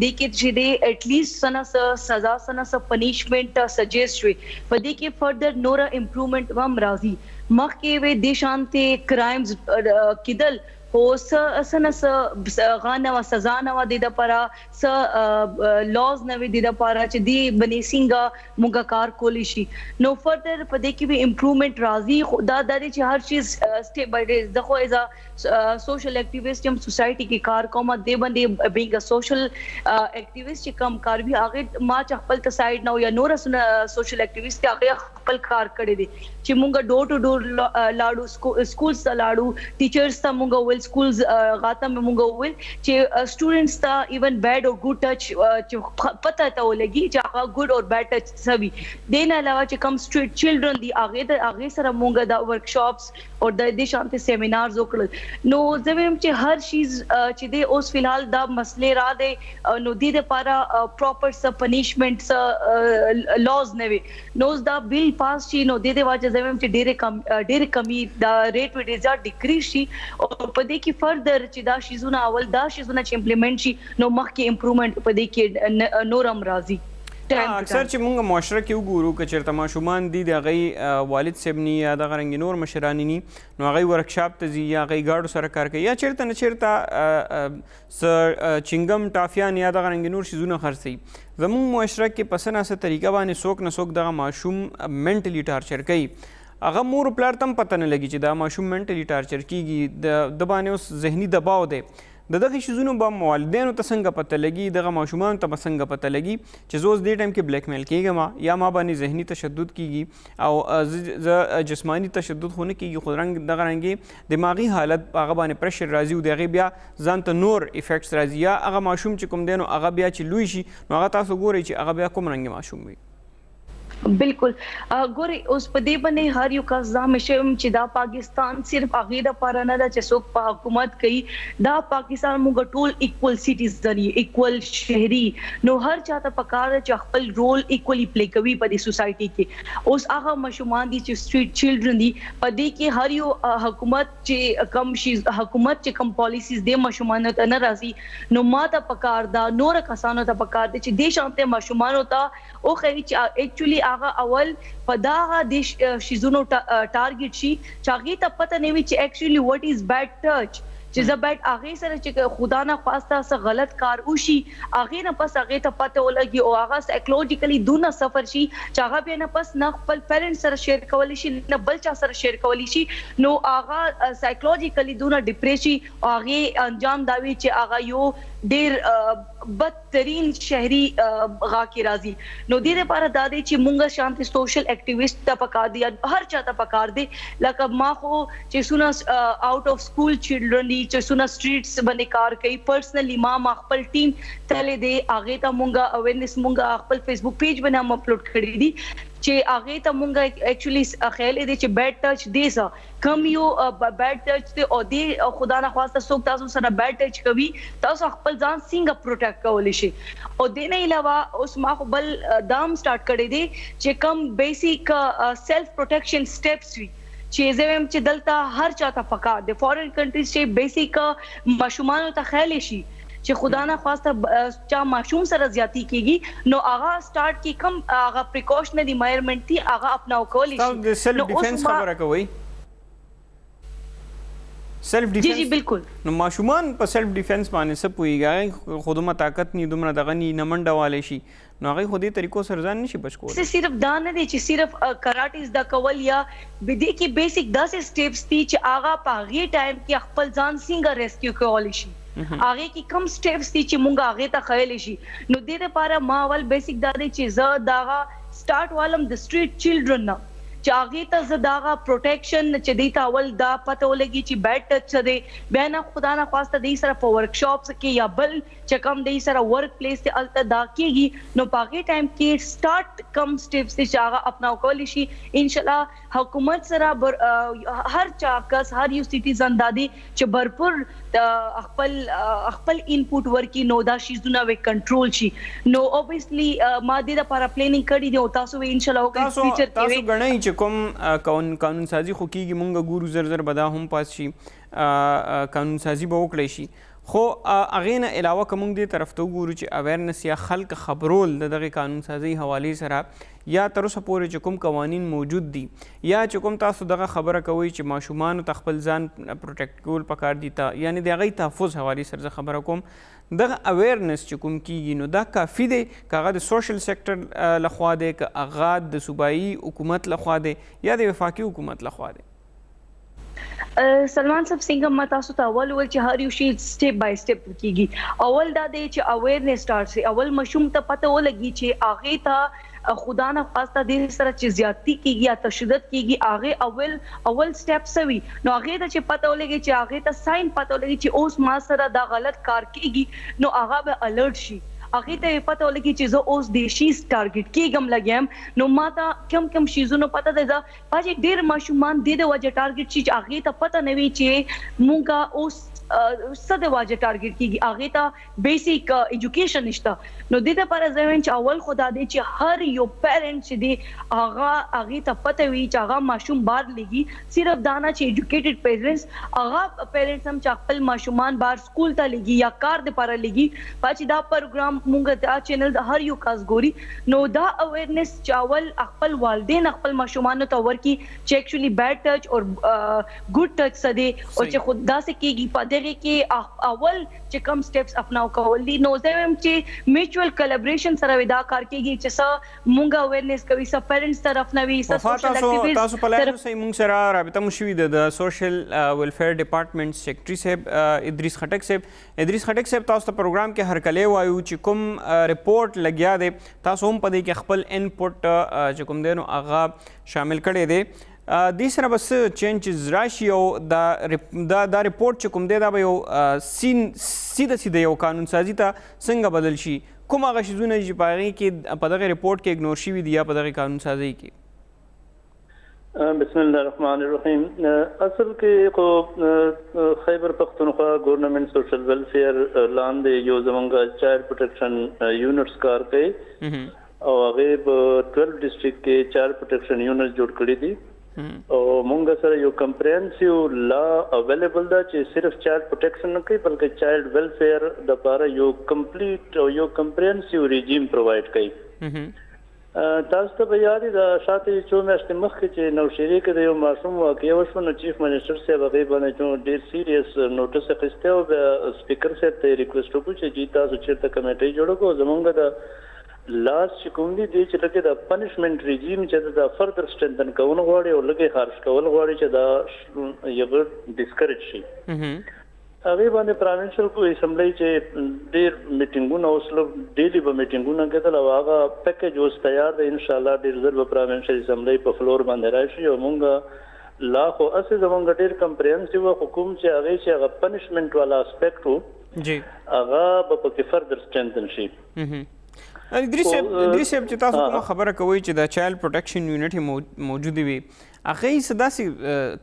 Speaker 2: they ki jide at least sana saza sana sa punishment suggest we but they ki further nora improvement wam razi mak ke we deshante crimes kidal हो सन गाना व सजा नवा दिदा परा स लॉज नवे दिदा परा च दी बनेसिंगा मुगा कार कोलिशी नो फर्दर पदे की भी इंप्रूवमेंट राजी खुदा दादी च हर चीज स्टेप बाय डे देखो एज अ सोशल एक्टिविस्ट हम सोसाइटी की कार कोमा दे बंदे बीइंग अ सोशल एक्टिविस्ट कम कार भी आगे मा चपल त साइड ना या नोरा सोशल एक्टिविस्ट आगे खपल कार करे दे च मुगा डोर टू डोर लाडू स्कूल्स ता लाडू टीचर्स ता मुगा schools gata में मुंगा हुए चे students था even bad or good touch पता था वो लगी चाहा good or bad touch सभी देना अलावा चे कम street children दी आगे सरा मुंगा दा workshops और दा दे शांति seminars ओकल नो जब हम चे हर चीज चे दे उस फिलहाल दा मसले रा दे नो दी दे पारा proper सा punishment सा laws नवे नोज दा bill pass ची नो दे दे वाचे जब हम चे डेरे कमी दा rate with is decrease ची और पदे की फर्दर چې دا شیزونه اول دا شیزونه چې امپلیمنٹ شي نو مخکې امپروومنت په دې کې نورم راځي
Speaker 1: اکثر چې موږ معاشره کې وګورو که چېرته ماشومان دي د هغوی والد صاحب ني یا دغه رنګې نور مشران ني نو هغوی ورکشاپ ته ځي یا هغوی ګاډو سره کار کوي یا چېرته نه چېرته څه چنګم ټافیان یا دغه رنګې نور شیزونه خرڅوي زموږ معاشره کې په څه ناسه طریقه باندې څوک نه څوک دغه ماشوم منټلي ټارچر کوي هغه مور پلار تم پته نه لګي چې دا ماشوم منټلي ټارچر کیږي د باندې اوس ذهني دباو دی د دغه شیزونو به والدینو ته څنګه پته لګي دغه ماشومانو ته به څنګه پته لګي چې زه اوس دې ټایم کې بلیک میل کیږم یا ما باندې ذهني تشدد کیږي او زه جسمانی تشدد خو نه کیږي خو دغه رنګې دماغي حالت هغه باندې پریشر راځي او د هغې بیا ځان ته نور افیکټس راځي یا هغه ماشوم چې کوم دی نو هغه بیا چې لوی شي نو هغه تاسو ګورئ چې هغه بیا کوم رنګې ماشوم وي
Speaker 2: बिल्कुल गोरे उस पदे बने हर यू का हमेशा दा पाकिस्तान सिर्फ आगे दा पारा ना दा चसोक पा हुकूमत कई दा पाकिस्तान मुगा टोल इक्वल सिटीजन इक्वल शहरी नो हर चाहता पकार चखपल रोल इक्वली प्ले कवी पदे सोसाइटी के उस आगा मशुमान दी स्ट्रीट चिल्ड्रन दी पदे के हर यू हुकूमत चे कम हुकूमत चे कम पॉलिसीज दे मशुमान ता न राजी नो माता पकार दा नोर कसानो ता पकार दे चे देश आते मशुमान होता ओ खरी एक्चुअली आगा अवल पदागा देश शिजुनो टारगेट शी चागी ता पता नहीं which actually what is bad touch چې زبات اغه سره چې خدا نه خواسته څه غلط کار وشي اغه نه پس اغه ته پته ولګي او اغه سایکولوژیکلی دونه سفر شي چې اغه به نه پس نه خپل پیرنټ سره شیر کولی شي نه بل چا سره شیر کولی شي نو اغه سایکولوژیکلی دونه ډیپریشي او اغه انجام داوي چې اغه یو ډیر بدترین شهري غا کی راضي نو دې لپاره دا دی چې مونږه شانتي سوشل اکټیویسټ ته پکار دي هر چا ته پکار دي لکه ما خو چې سونه آؤٹ اف سکول چلډرن دي چې سونه سټریټس باندې کار کوي پرسنلی ما خپل ټیم تله دي اگے ته مونږه اویرنس مونږه خپل فیسبوک پیج باندې هم اپلوډ کړی دي چې اگے ته مونږه ایکچولی خیال دې چې بیډ ټچ دې سا کم یو بیډ ټچ ته او دې خدا نه خواسته څوک تاسو سره بیډ ټچ کوي تاسو خپل ځان څنګه پروټیکټ کولی شي او دې نه علاوه اوس ما خو بل دام سٹارټ کړی دي چې کم بیسیک سیلف پروټیکشن سټیپس وي چې زم چې دلته هر چاته پکار دي فورن کنټریز چې بیسیک مشومان ته خیال شي چې خدا نه خواسته چا ماشوم سره زیاتی کیږي نو آغا سٹارټ کی کم آغا پریکاشنری میجرمنٹ تھی آغا اپناو کولی
Speaker 1: شي نو سیلف ډیفنس خبره کوي سیلف ډیفنس
Speaker 2: جی بالکل
Speaker 1: نو ماشومان په سیلف ډیفنس باندې څه پوهیږي خودمه طاقت نی دومره دغه نی نمنډه والے شي نو هغه خودي طریقو سره ځان نشي بچ کولای
Speaker 2: صرف دا نه دي چې صرف کراټیز دا کول یا بدی کی بیسیک 10 سټیپس دي چې آغا په غي ټایم کې خپل ځان څنګه ریسکیو کولی شي هغه کې کم سټیپس دي چې مونږ هغه ته خیال شي. نو دې لپاره ما اول بیسیک دا دی چې زه دا سٹارټ والم د سټریټ چلډرن نه چې هغه ته زداغه پروټیکشن چې دی ته اول دا پته ولګي چې بیډ ټچ څه دی بیا نه خدا نه خواسته دی سره په ورکشاپس کې یا بل چې کم دی سره ورک پلیس ته الته دا کېږي نو پاګه ټایم کې سٹارټ کم سټیپس چې هغه اپناو کولی شي ان شاء الله حکومت سره هر چا کس هر یو سټیزن دادي چې برپور خپل انپوټ ورکی نو دا شیزونه وی کنټرول شي. نو اوبویسلی ما دې لپاره پلانینګ کړی دی او تاسو ان شاء الله وکړئ فیچر کې
Speaker 1: تاسو غنئ چې کوم قانون سازي خو کیږي مونږ ګورو زر بدا هم پاس شي قانون سازي به وکړي شي خو اغه نه علاوه کوم دې طرف ته ګورو چې اویرنس یا خلک خبرول دغه قانون سازي حواله سره یا تر اوسه پورې چې کوم قوانین موجود دي یا چې کوم تاسو دغه خبره کوي چې ماشومان تخپل ځان پروټیکټ کول پکار دي تا یعنی دغه تحفظ حواله سره خبره کوم دغه اویرنس چې کوم کیږي نو دا کافی دی کاغه د سوشل سېکټر لخوا دی ک اغا د صوبایي حکومت لخوا دی یا د وفاقي حکومت لخوا دی.
Speaker 2: سلمان صاحب څنګه ما تاسو ته اول ول چې هر یو شی سټیپ بای سټیپ کیږي. اول دا دی چې اویرنس سٹارټ شي. اول مشوم ته پته ولګي چې اغه ته خدا نه خواسته دې سره چې زیاتی کیږي یا تشدد کیږي اغه اول سټیپ سوي نو اغه ته چې پته ولګي چې اغه ته ساين پته ولګي چې اوس ما سره دا غلط کار کیږي نو اغه به الرټ شي. هغه ته پته ولګي چې زه اوس د شیز ټارګټ کېږم لګم نو ماته کم شیزونو پته ده پاجي ډیر ماشومان د وجه ټارګټ شي چې هغه ته پته نه وي چې مونږه اوس صد واجه ټارګټ کیږي هغه ته بیسیک ایجوکیشن نشته. نو د دې لپاره زمين چې اول خدا دې چې هر یو پیرنټ چې دی هغه ته پته وي چې هغه ماشوم بار لګي صرف دانا چې ایجوکیټډ پیرنټس هغه پیرنټس هم چې خپل ماشومان بار سکول ته لګي یا کار د لپاره لګي پاجي دا پروګرام مونږ دا چینل د هر یو کاس ګوري نو دا اویرنس چاول خپل والدین خپل ماشومان ته ورکی چې اکچولی بیډ ټچ او ګډ ټچ سدي او چې خدا سے کیږي پدغه کې اول چې کم سټیپس اپناو کول دي نو زم چې میچوال کولابریشن سره ودا کار کیږي چې سا مونږه اویرنس کوي سا پیرنټس طرف نوي سا سوشل اکټیویټیز تاسو په لاره
Speaker 1: سي مونږ سره رابطه مشوي د سوشل ویلفیر ډپارټمنټ سیکریټری صاحب ادریس خټک صاحب تاسو ته پروګرام کې هر کله وایو چې کوم ریپورت لګیا دی تاسو هم پدې کې خپل انپوټ چې کوم دی نو هغه شامل کړي دی دې سره بس چینجز راشي او دا ریپورت چې کوم دی دا به یو سیده یو قانون سازي ته څنګه بدل شي کوم هغه شیزونه چې په هغې کې په دغه ریپورت کې اګنور شوي دي یا په دغه قانون سازي کې.
Speaker 5: بسم الله الرحمن الرحیم. اصل کې خو خیبر پختونخوا گورنمنٹ سوشل ویلفیر لاندې یو زمونږ چایلډ پروټیکشن یونټس کار کوي او هغه په 12 ډسټریکټ کې چایلډ پروټیکشن یونټس جوړ کړي دي او مونږ سره یو کمپریهنسیو لا اویلیبل دا چې صرف چایلډ پروټیکشن نه کوي بلکې چایلډ ویلفیر د لپاره یو کمپلیټ او یو کمپریهنسیو ریجیم پرووایډ کوي. تاسو ته به یاد دا شاته چې میاشتې مخکې چې نوشیری کې د یو ماشوم واقعه وشوه نو چیف منسٹر صاحب هغه باندې چې ډیر سیریس نوټس اخیسته او د سپیکر صاحب ته ریکوست وکړو چې تاسو چیرته کمیټه جوړ کړو زمونږ د لاس چې کوم دي چې لکه د پنشمنت ریجیم چې د فردر سټرنتن کول غواړي او لکه خارج کول غواړي چې دا یو ډیسکریج شي. هغه باندې پروینشل کو اسمبلی چې ډیر میټینګونه اوسلو ډیلی به میټینګونه کېدل او هغه پیکیج اوس تیار دی ان شاء الله ډیر زر به پروینشل اسمبلی په فلور باندې راشي او مونږ لا خو اسې زمونږ ډیر کمپریهنسیو حکومت چې هغه پنشمنت والا اسپیکټ وو جی هغه به په فردر سټرنتن شي.
Speaker 1: ادریس صاحب چې تاسو کومه خبره کوئ چې د چایلډ پروټیکشن یونټ موجود وي هغه یې داسې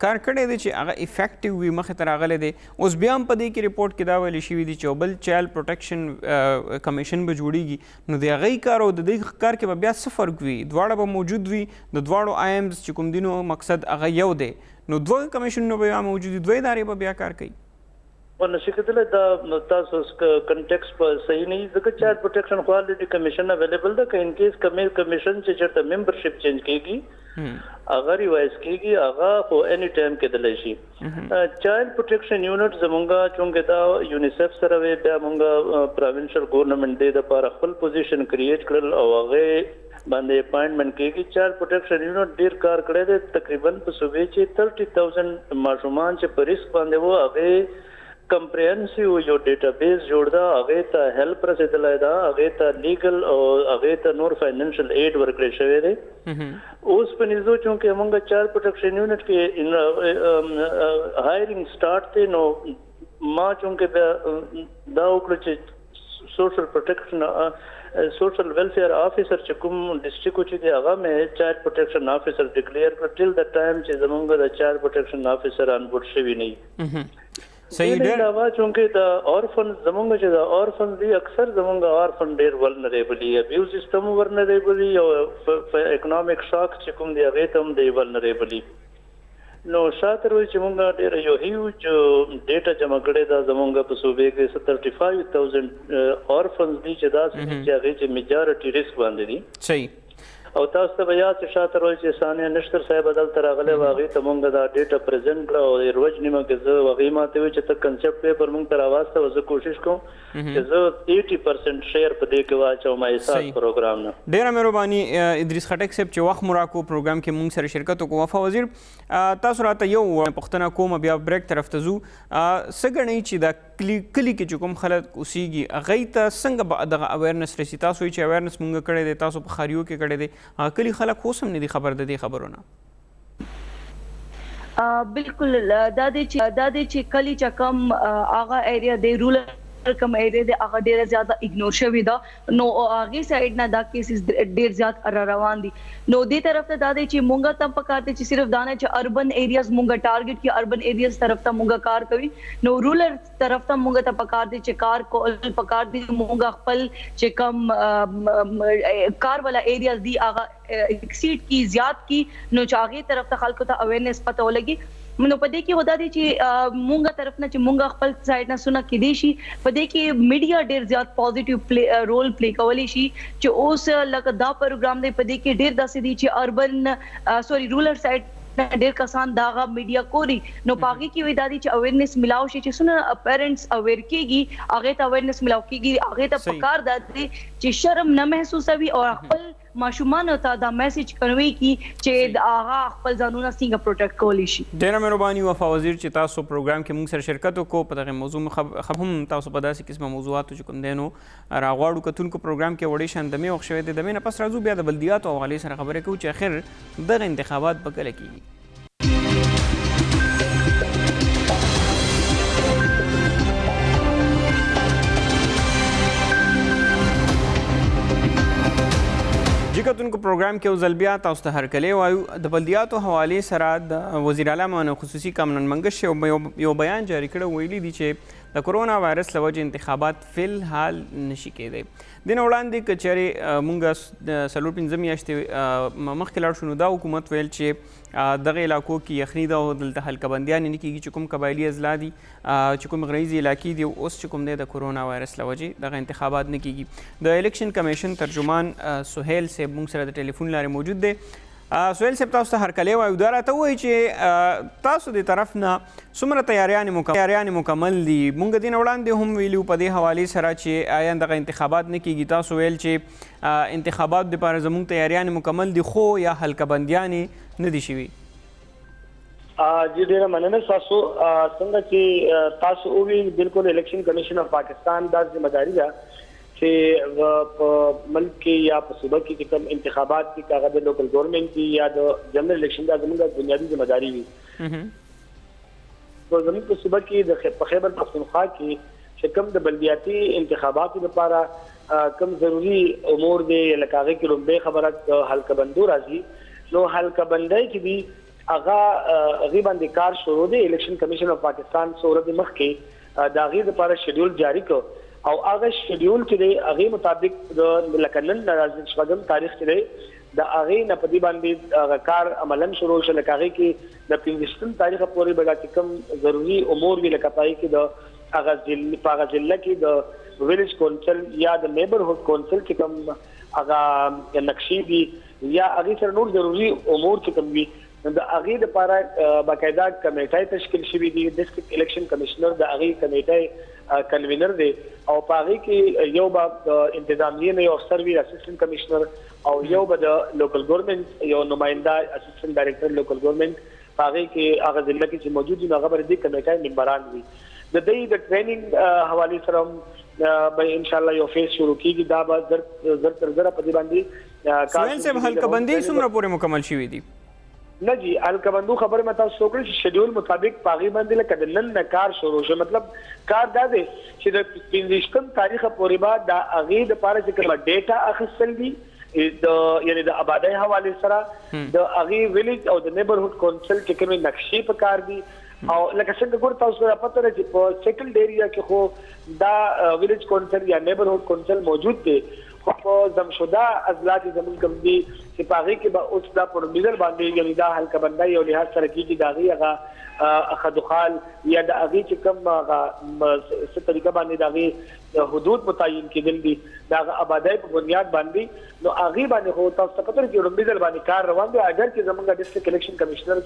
Speaker 1: کار کړی دی چې هغه افیکټیو وي مخې ته راغلی دی اوس بیا هم په دې کې ریپورټ کې دا ویلي شوي دي چې بل چایلډ پروټیکشن کمیشن به جوړیږي نو د هغې کار او د دې کار کې به بیا څه فرق وي دواړه به موجود وي د دواړو آیمز چې کوم دي نو مقصد هغه یو دی نو دوه کمیشنونه به بیا موجود وي دوه ادارې به بیا کار کوي.
Speaker 5: نشي کېدلی دا تاسو کنټیکسټ په صحیح نه ځکه چایلډ پروټیکشن کوالټي کمیشن اویلیبل ده که ان کیس کمیشن چې چېرته ممبرشپ چینج کېږي هغه ریوایز کېږي هغه خو اني ټایم کېدلی شي. چایلډ پروټیکشن یونټ زمونږ چونکې دا یونیسیف سره وی بیا مونږ پروینشل ګورنمنټ دې دپاره خپل پوزیشن کریټ کړل او هغې باندې اپاینټمنټ کېږي. چایلډ پروټیکشن یونټ ډېر کار کړی دی تقریبا په صوبې چې 30,000 ماشومان چې په ریسک باندې وو هغې کمپریهنسیو یو ډیټابیس جوړ دا هغه ته هیلپ رسیدلای دا هغه ته لیګل او هغه ته نور فاینانشل ایډ ورکړی شوی دی اوس په نيزو چونکه موږ چایلډ پروټیکشن یونټ کې هایرینګ سٹارټ ته نو ما چونکه دا وکړه چې سوشل پروټیکشن سوشل ویلفیر افیسر چې کوم ډیسټریکټ چې دی هغه مې چایلډ پروټیکشن افیسر ډیکلیئر کړ ټیل د ټایم چې زمونږ د چایلډ پروټیکشن افیسر ان بورډ شوی نه
Speaker 1: صحیح ډیر
Speaker 5: دا چونکه د اورفن زمونږ چې د اورفن دی اکثر زمونږ اورفن ډیر ولنریبل دی ابیوز سیستم ولنریبل او اکونومیک شاک چې کوم دی هغه ته هم دی ولنریبل نو شاته وي چې مونږ ډېر یو هیوج ډیټا جمع کړی دا زمونږ په صوبې کې 35000 اورفنز دي چې دا چې هغه چې میجارټي ریسک باندې دي
Speaker 1: صحیح
Speaker 5: او تاسو ته بیا چې شاته وي چې ثانیه نشتر صاحب بدل تر غلې واغې ته مونږ دا ډیټا پریزنټ کړو او روز نیمه کې زه واغې ماته وي چې ته کنسپټ پیپر مونږ تر واسطه وزه کوشش کوم چې زه 80% شیر په دې کې واچوم ما حساب پروګرام نه
Speaker 1: ډیره مهرباني ادریس خټک صاحب چې وخت مراکو پروګرام کې مونږ سره شرکت وکړو وفا وزیر تاسو راته یو پښتنه کوم بیا بریک طرف ته زو سګنې چې دا کلی کې چې کوم خلک اوسېږي هغه ته څنګه به دغه اویرنس رسي تاسو چې اویرنس مونږ کړی دی تاسو په خاریو کې کړی دی کلی خلک اوس هم نه دي خبر د دې خبرونه
Speaker 2: بالکل دا دې چې کلی چې کم هغه ایریا دی رولر کم ایریا دی هغه ډیر زیاته اګنور شوی دا نو هغه سایډ نه دا کیسز ډیر زیات روان دي نو دې طرف ته دا دی چې مونږه تم پکارته چې صرف دانه چې اربن ایریاز مونږه ټارګټ کی اربن ایریاز طرف ته مونږه کار کوي نو رولر طرف ته مونږه ته پکارته چې کار کول پکارته مونږه خپل چې کم کار والا ایریاز دی هغه ایکسیډ کی زیات کی نو چاغي طرف ته خلکو ته اویرنس پته ولګي نو پدې کې ودا دي چې مونږه طرف نه چې مونږه خپل سایډ نه سونه کې دي شي پدې کې میډیا ډیر زیات پوزټیو رول پلی کولی شي چې اوس لکه دا پروګرام دی پدې کې ډیر داسې دي چې اربن رولر سایډ ډیر کسان داغه میډیا کوي نو پاګي کې ودا دي چې اویرنس ملاو شي چې سونه پیرنټس اویر کیږي هغه ته اویرنس ملاو کیږي هغه ته پکار دي چې شرم نه محسوسوي او خپل ماشومان ته دا میسج کوي چې هغه خپل ځانونه څنګه پروټیکټ کولی شي
Speaker 1: ډیره مهرباني وفا وزیر چې تاسو پروګرام کې موږ سره شرکت وکړو په دغه موضوع هم تاسو په داسې قسمه موضوعاتو چې کوم دینو راغواړو کتونکو پروګرام کې وړي شان دمه وخت شوی دی دمه نه پس راځو بیا د بلدیاتو او غالي سره خبرې کوو چې اخر دغه انتخابات به کله کیږي کتونکو پروګرام کې اوس بیا تاسو ته هرکلی وایو د بلدیاتو حوالې سره د وزیر اعلی معین خصوصي کامران منګش یو بیان جاری کړی ویلي دي چې د کرونا وایرس له وجې انتخابات فی الحال نشي کېدی دې نه وړاندې که چېرې موږ د 4-5 میاشتې مخکې لاړ شو نو دا حکومت ویل چې دغه علاقو کې یخني ده او دلته حلقه بندیان نه کېږي چې کوم قبایلي اضلاع دي چې کوم غریزي علاقې دي اوس چې کوم دی د کرونا وایرس له وجې دغه انتخابات نه کېږي د الیکشن کمیشن ترجمان سهیل صاحب موږ سره د ټلیفون لارې موجود دی سهیل صاحب تاسو ته هرکلی وایو دا راته ووایي چې تاسو د طرف نه څومره تیاریانې مکمل دي موږ دې نه وړاندې هم ویلي په دې حوالې سره چې آیا دغه انتخابات نه کېږي تاسو ویل چې انتخابات دپاره زموږ تیاریانې مکمل دي خو یا حلقه بندیانې نه دي شوي
Speaker 6: جی ډیره مننه تاسو څنګه چې تاسو وویل بالکل الیکشن کمیشن اف پاکستان دا ذمہداري ده چې په ملک کې یا په صوبه کې کوم انتخابات کې کاغذ د لوکل ګورنمنت کې یا د جنرال الیکشن دا زموږه بنیادی ذمہداري وي په زموږ په صوبه کې د خیبر پختونخوا کې چې کوم د بلدیاتي انتخاباتو لپاره کوم ضروری امور دي لکه هغه کې لومبه خبره حلقه بندو راځي نو حلقه بندۍ کې دي هغه غیباندې کار شروع دی الیکشن کمیشن اف پاکستان صورت مخ کې دا غي لپاره شیډول جاری کو او هغه شیډول چې دی هغه مطابق د لکنن راځي شپږم تاریخ چې دی د هغه نه په دې باندې کار عملاً شروع شول هغه کې د 15 تاریخ پورې به کوم ضروری امور وی لکه پای کې د هغه ضلع کې د ویلیج کونسل یا د نیبرهود کونسل چې کوم هغه نقشې دي یا هغه سره نور ضروری امور چې کوم وي د هغه لپاره باقاعده کمیټه تشکیل شوې دي ډیسټریکټ الیکشن کمشنر د هغه کمیټه کنوینر دی او پاره کې یو به انتظامیه نه یو افسر وی اسسټنټ کمشنر او یو به د لوکل ګورنمنت یو نماینده اسسټنټ ډایریکټر لوکل ګورنمنت پاره کې هغه ضلع کې چې موجود دي هغه بر دې کمیټه ممبران وي د دې د ټریننګ حواله سره به ان شاء الله یو فیس شروع کیږي دا به زر تر زر په دې باندې
Speaker 1: سویل صاحب حلقه بندي څومره پورې مکمل شوې دي؟
Speaker 6: نه جی الکبندو خبر متا سوکړي شیډول مطابق پاغي باندې لکه د نن کار شروع شو مطلب کار دا دی چې د 15 تاریخ پورې بعد د اغه د پاره چې کوم ډیټا اخیستل دي د یعنی د آبادی حواله سره د اغه ویلیج او د نیبرهود کونسل چې کوم نقشې په کار دي او لکه څنګه ګور تاسو را پته لري چې په سیټلډ ایریا کې خو دا ویلیج کونسل یا نیبرهود کونسل موجود دي خو زمشده ازلات زمون کوم دي چې پاغي کې به اوس دا پر میزر باندې یعنی دا حلقه بندای او لحاظ سره کیږي داغي هغه اخدخال یا د اغي چې کوم څه طریقه باندې داغي حدود متعین کېدل دي دا آبادی په بنیاد باندې نو اغي باندې هو تاسو ته پته کې میزر باندې کار روان دي اگر چې زمونږ ډیسټریکټ الیکشن کمشنر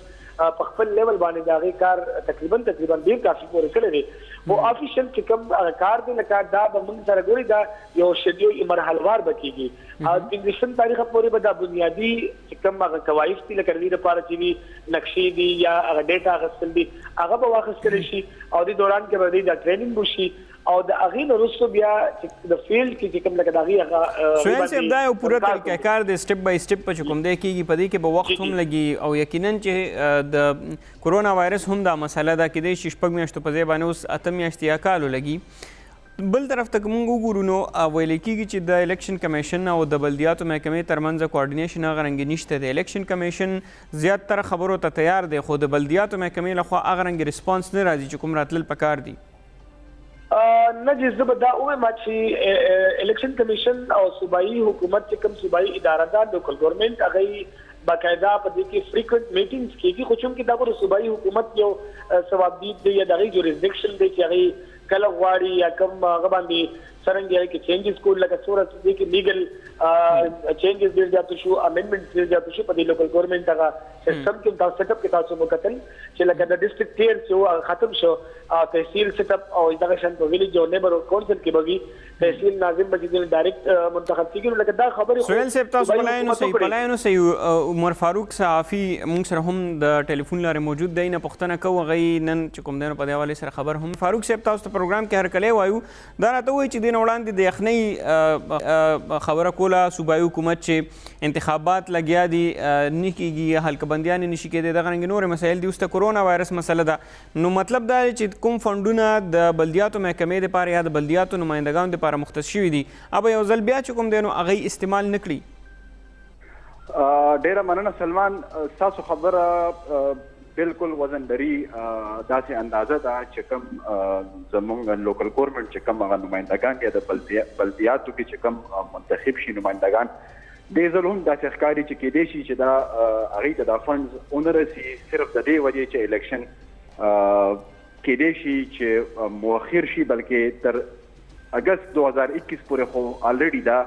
Speaker 6: په خپل لیول باندې داغي کار تقریبا ډیر کافي پورې کړی دی او افیشل چې کوم کار دی لکه دا به موږ سره ګوري دا یو شیډول مرحلوار بکیږي او د 15 تاریخ پورې به دا بنیادی چې کوم هغه کوایف دي لکه دې لپاره چې نقشې دي یا هغه ډیټا غسل دي هغه به واخیستل شي او د دوران کې به دا ټریننګ وشي او د اغه نورستو بیا د فیلډ کې کوم لکه داغي هغه
Speaker 1: سویل صاحب دا یو پوره طریقه کار دی سټپ بای سټپ په کوم دی کېږي په دې کې به وخت هم لګي او یقینا چې د کورونا وایرس هم دا مسله ده کې د شپږ میاشتو په ځای باندې اوس اته میاشتې یا کالو لګي بل طرف ته موږ وګورو نو ویل کېږي چې د الیکشن کمیشن او د بلدیاتو محکمې ترمنځ کوارډینیشن هغه رنګ نشته د الیکشن کمیشن زیاتره خبرو ته تیار دی خو د بلدیاتو محکمې لخوا هغه رنګ ریسپانس نه راځي چې کوم راتلل پکار دي
Speaker 6: نه جز به دا اوه ما چې الیکشن کمیشن او صوبایي حکومت چې کوم صوبایي اداره ده لوکل ګورنمنت هغه باقاعده په دې کې فریکوئنٹ میټینګز کیږي خو چې دا د صوبایي حکومت یو ثوابدید دی یا دغه جوریسډکشن دی چې هغه کله غواړي یا کوم هغه باندې څنګه کې چینجز کول لکه صورت دي کې لیګل چینجز ډیر جاتو شو امندمنټس ډیر جاتو شو په دې لوکل ګورنمنت هغه سیستم کې تاسو سیټ اپ کې تاسو وکتل چې لکه د ډیسټریکټ ټیر چې ختم شو تحصیل سیټ اپ او دغه شان په ویلیج او نیبرهود کونسل کې بږي تحصیل ناظم بجې ډایرکټ منتخب کیږي لکه دا خبره
Speaker 1: سویل صاحب تاسو پلاینو سي عمر فاروق صحافي موږ سره هم د ټلیفون لاره موجود دی نه پښتنه کوو غي نن چې کوم دنه په دی حواله سره خبر هم فاروق صاحب تاسو ته پروګرام کې هر کله وایو دا راته وایي چې دین وړاندې د یخنۍ خبره کوله صوبایي حکومت چې انتخابات لګیا دي نه کیږي حلقه بندیان نشي کېدای دغه رنګ نور مسایل دي اوس ته کورونا وایرس مسله ده نو مطلب دا چې کوم فندونه د بلدیاتو محکمې لپاره یا د بلدیاتو نمائندگانو لپاره مختص شوي دي ابا یو ځل بیا چې کوم دی نو هغه استعمال نه کړي
Speaker 7: ډیره مننه سلمان تاسو خبره بالکل وزندري داسې اندازه ده چې کوم زمونږ لوکل ګورنمنت چې کوم هغه نمائندگان دي د بلدیاتو کې چې کوم منتخب شي نمائندگان دې ځل هم داسې ښکاري چې کېدای شي چې دا هغوی ته دا فنډز ونه رسي صرف د دې وجې چې الیکشن کېدای شي چې مؤخر شي بلکې تر اگست 2021 پورې خو الریډي دا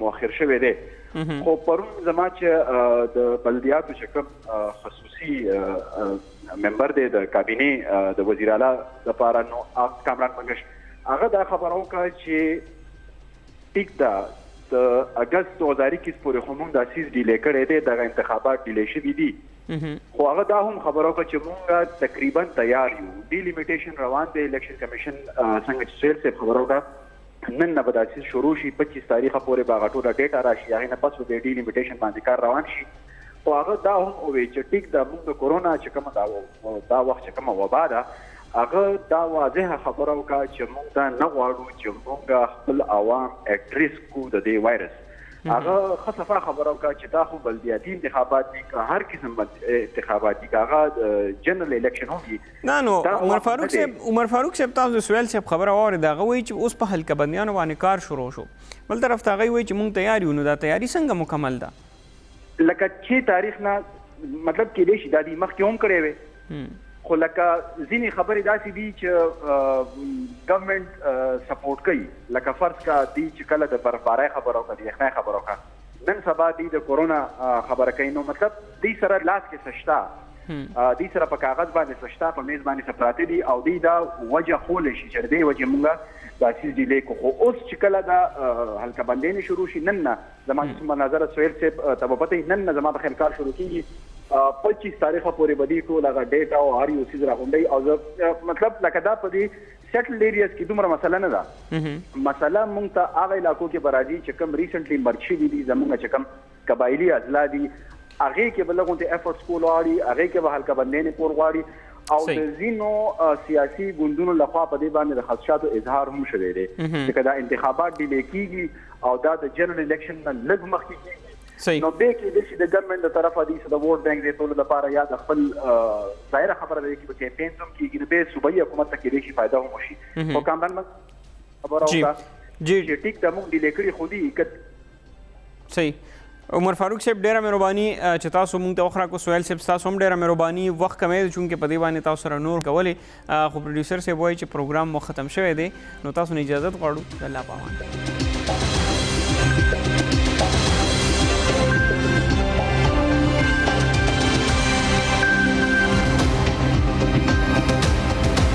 Speaker 7: مؤخر شوی دی خو پرون زما چې د بلدیاتو چې کوم خصوصي ممبر دی د کابینې د وزیر اعلی لپاره نو کامران منګش هغه دا خبره وکړه چې ټیک ده د اگست 2021 پورې خو موږ دا سیز ډیلی کړی دی دغه انتخابات ډیلی شوي دي خو هغه دا هم خبره وکړه چې موږ تقریبا تیار یو ډیلیمیټیشن روان دی الیکشن کمیشن څنګه چې سویل صاحب خبره وکړه نن نه به دا سیز شروع شي 25 تاریخه پورې به هغه ټوله ډیټا راشي هغې نه پس به د ډیلیمیټیشن باندې کار روان شي خو هغه دا هم وویل چې ټیک ده موږ د کورونا چې کومه دا وخت چې کومه وبا ده هغه دا واضحه خبره وکړه چې موږ دا نه غواړو چې موږ خپل عوام اټ ریسک کړو د دې وایرس هغه ښه صفا خبره وکړه چې دا خو بلدیاتي انتخابات دي که هر قسم انتخابات دي که هغه جنرال الیکشن هم وي
Speaker 1: نه نو عمر فاروق صاحب تاسو د سویل صاحب خبره واورېده هغه وایي چې اوس په حلقه بندیانو باندې کار شروع شو بل طرف ته هغوی وایي چې موږ تیار یو نو دا تیاري څنګه مکمل ده
Speaker 7: لکه چې تاریخ نه مطلب کېدای شي دا دي مخکې هم کړی وی خو لکه ځینې خبرې داسې دي چې ګورنمنټ سپورټ کوي لکه فرض کا دی چې کله د برفبارۍ خبره وکړه د یخنۍ خبره وکړه نن سبا دی د کورونا خبره کوي نو مطلب دی سره لاس کې څه شته دی سره په کاغذ باندې څه شته په میز باندې څه پراته دي او دی دا وجه خولی شي چې د دې وجې موږ دا سیز ډیلی کو خو اوس چې کله دا حلقه بندۍ شروع شي نن نه زما په نظر سویل صاحب ته به پته نن نه زما په خیر کار شروع کېږي 25 تاریخ پورې بدی ټول هغه ډیټا او هر یو چیز راغونډي او مطلب لکه دا په دې سیټل ایریاز کې دومره مسله نه ده. مسله مونږ ته هغه علاقو کې برازي چې کوم ریسنټلی مرچ شي دي زمونږ چې کوم قبایلی اضلاع دي هغه کې بلغونته افورټس کول غواړي هغه کې به حلقه بندۍ پور غواړي او د زینو سیاسي ګوندونو لخوا په دې باندې د خدشاتو اظهار هم شوی دی چې دا انتخابات ډیلې کیږي او دا د جنرال الیکشن نه لږ مخکې کیږي. نو به کې د چې د ګورنمنت د طرفه دي چې د ووټ بانک د ټولو لپاره یا د خپل ظاهره خبره ده چې په کمپاین هم کیږي به صوبایي حکومت ته کې شي فائدہ هم شي او کامبان خبره وکړه جی ټیک د موږ ډیلې کړی خو دې
Speaker 1: صحیح. عمر فاروق صاحب ډیره مهرباني چې تاسو مونږ ته وخره کو سوال صاحب تاسو هم ډیره مهرباني وخت کمې چونکې په دې باندې تاسو سره نور کولې خو پروډوسر صاحب وایي چې پروګرام مو ختم شوی دی نو تاسو نه اجازه غواړو. الله پامان.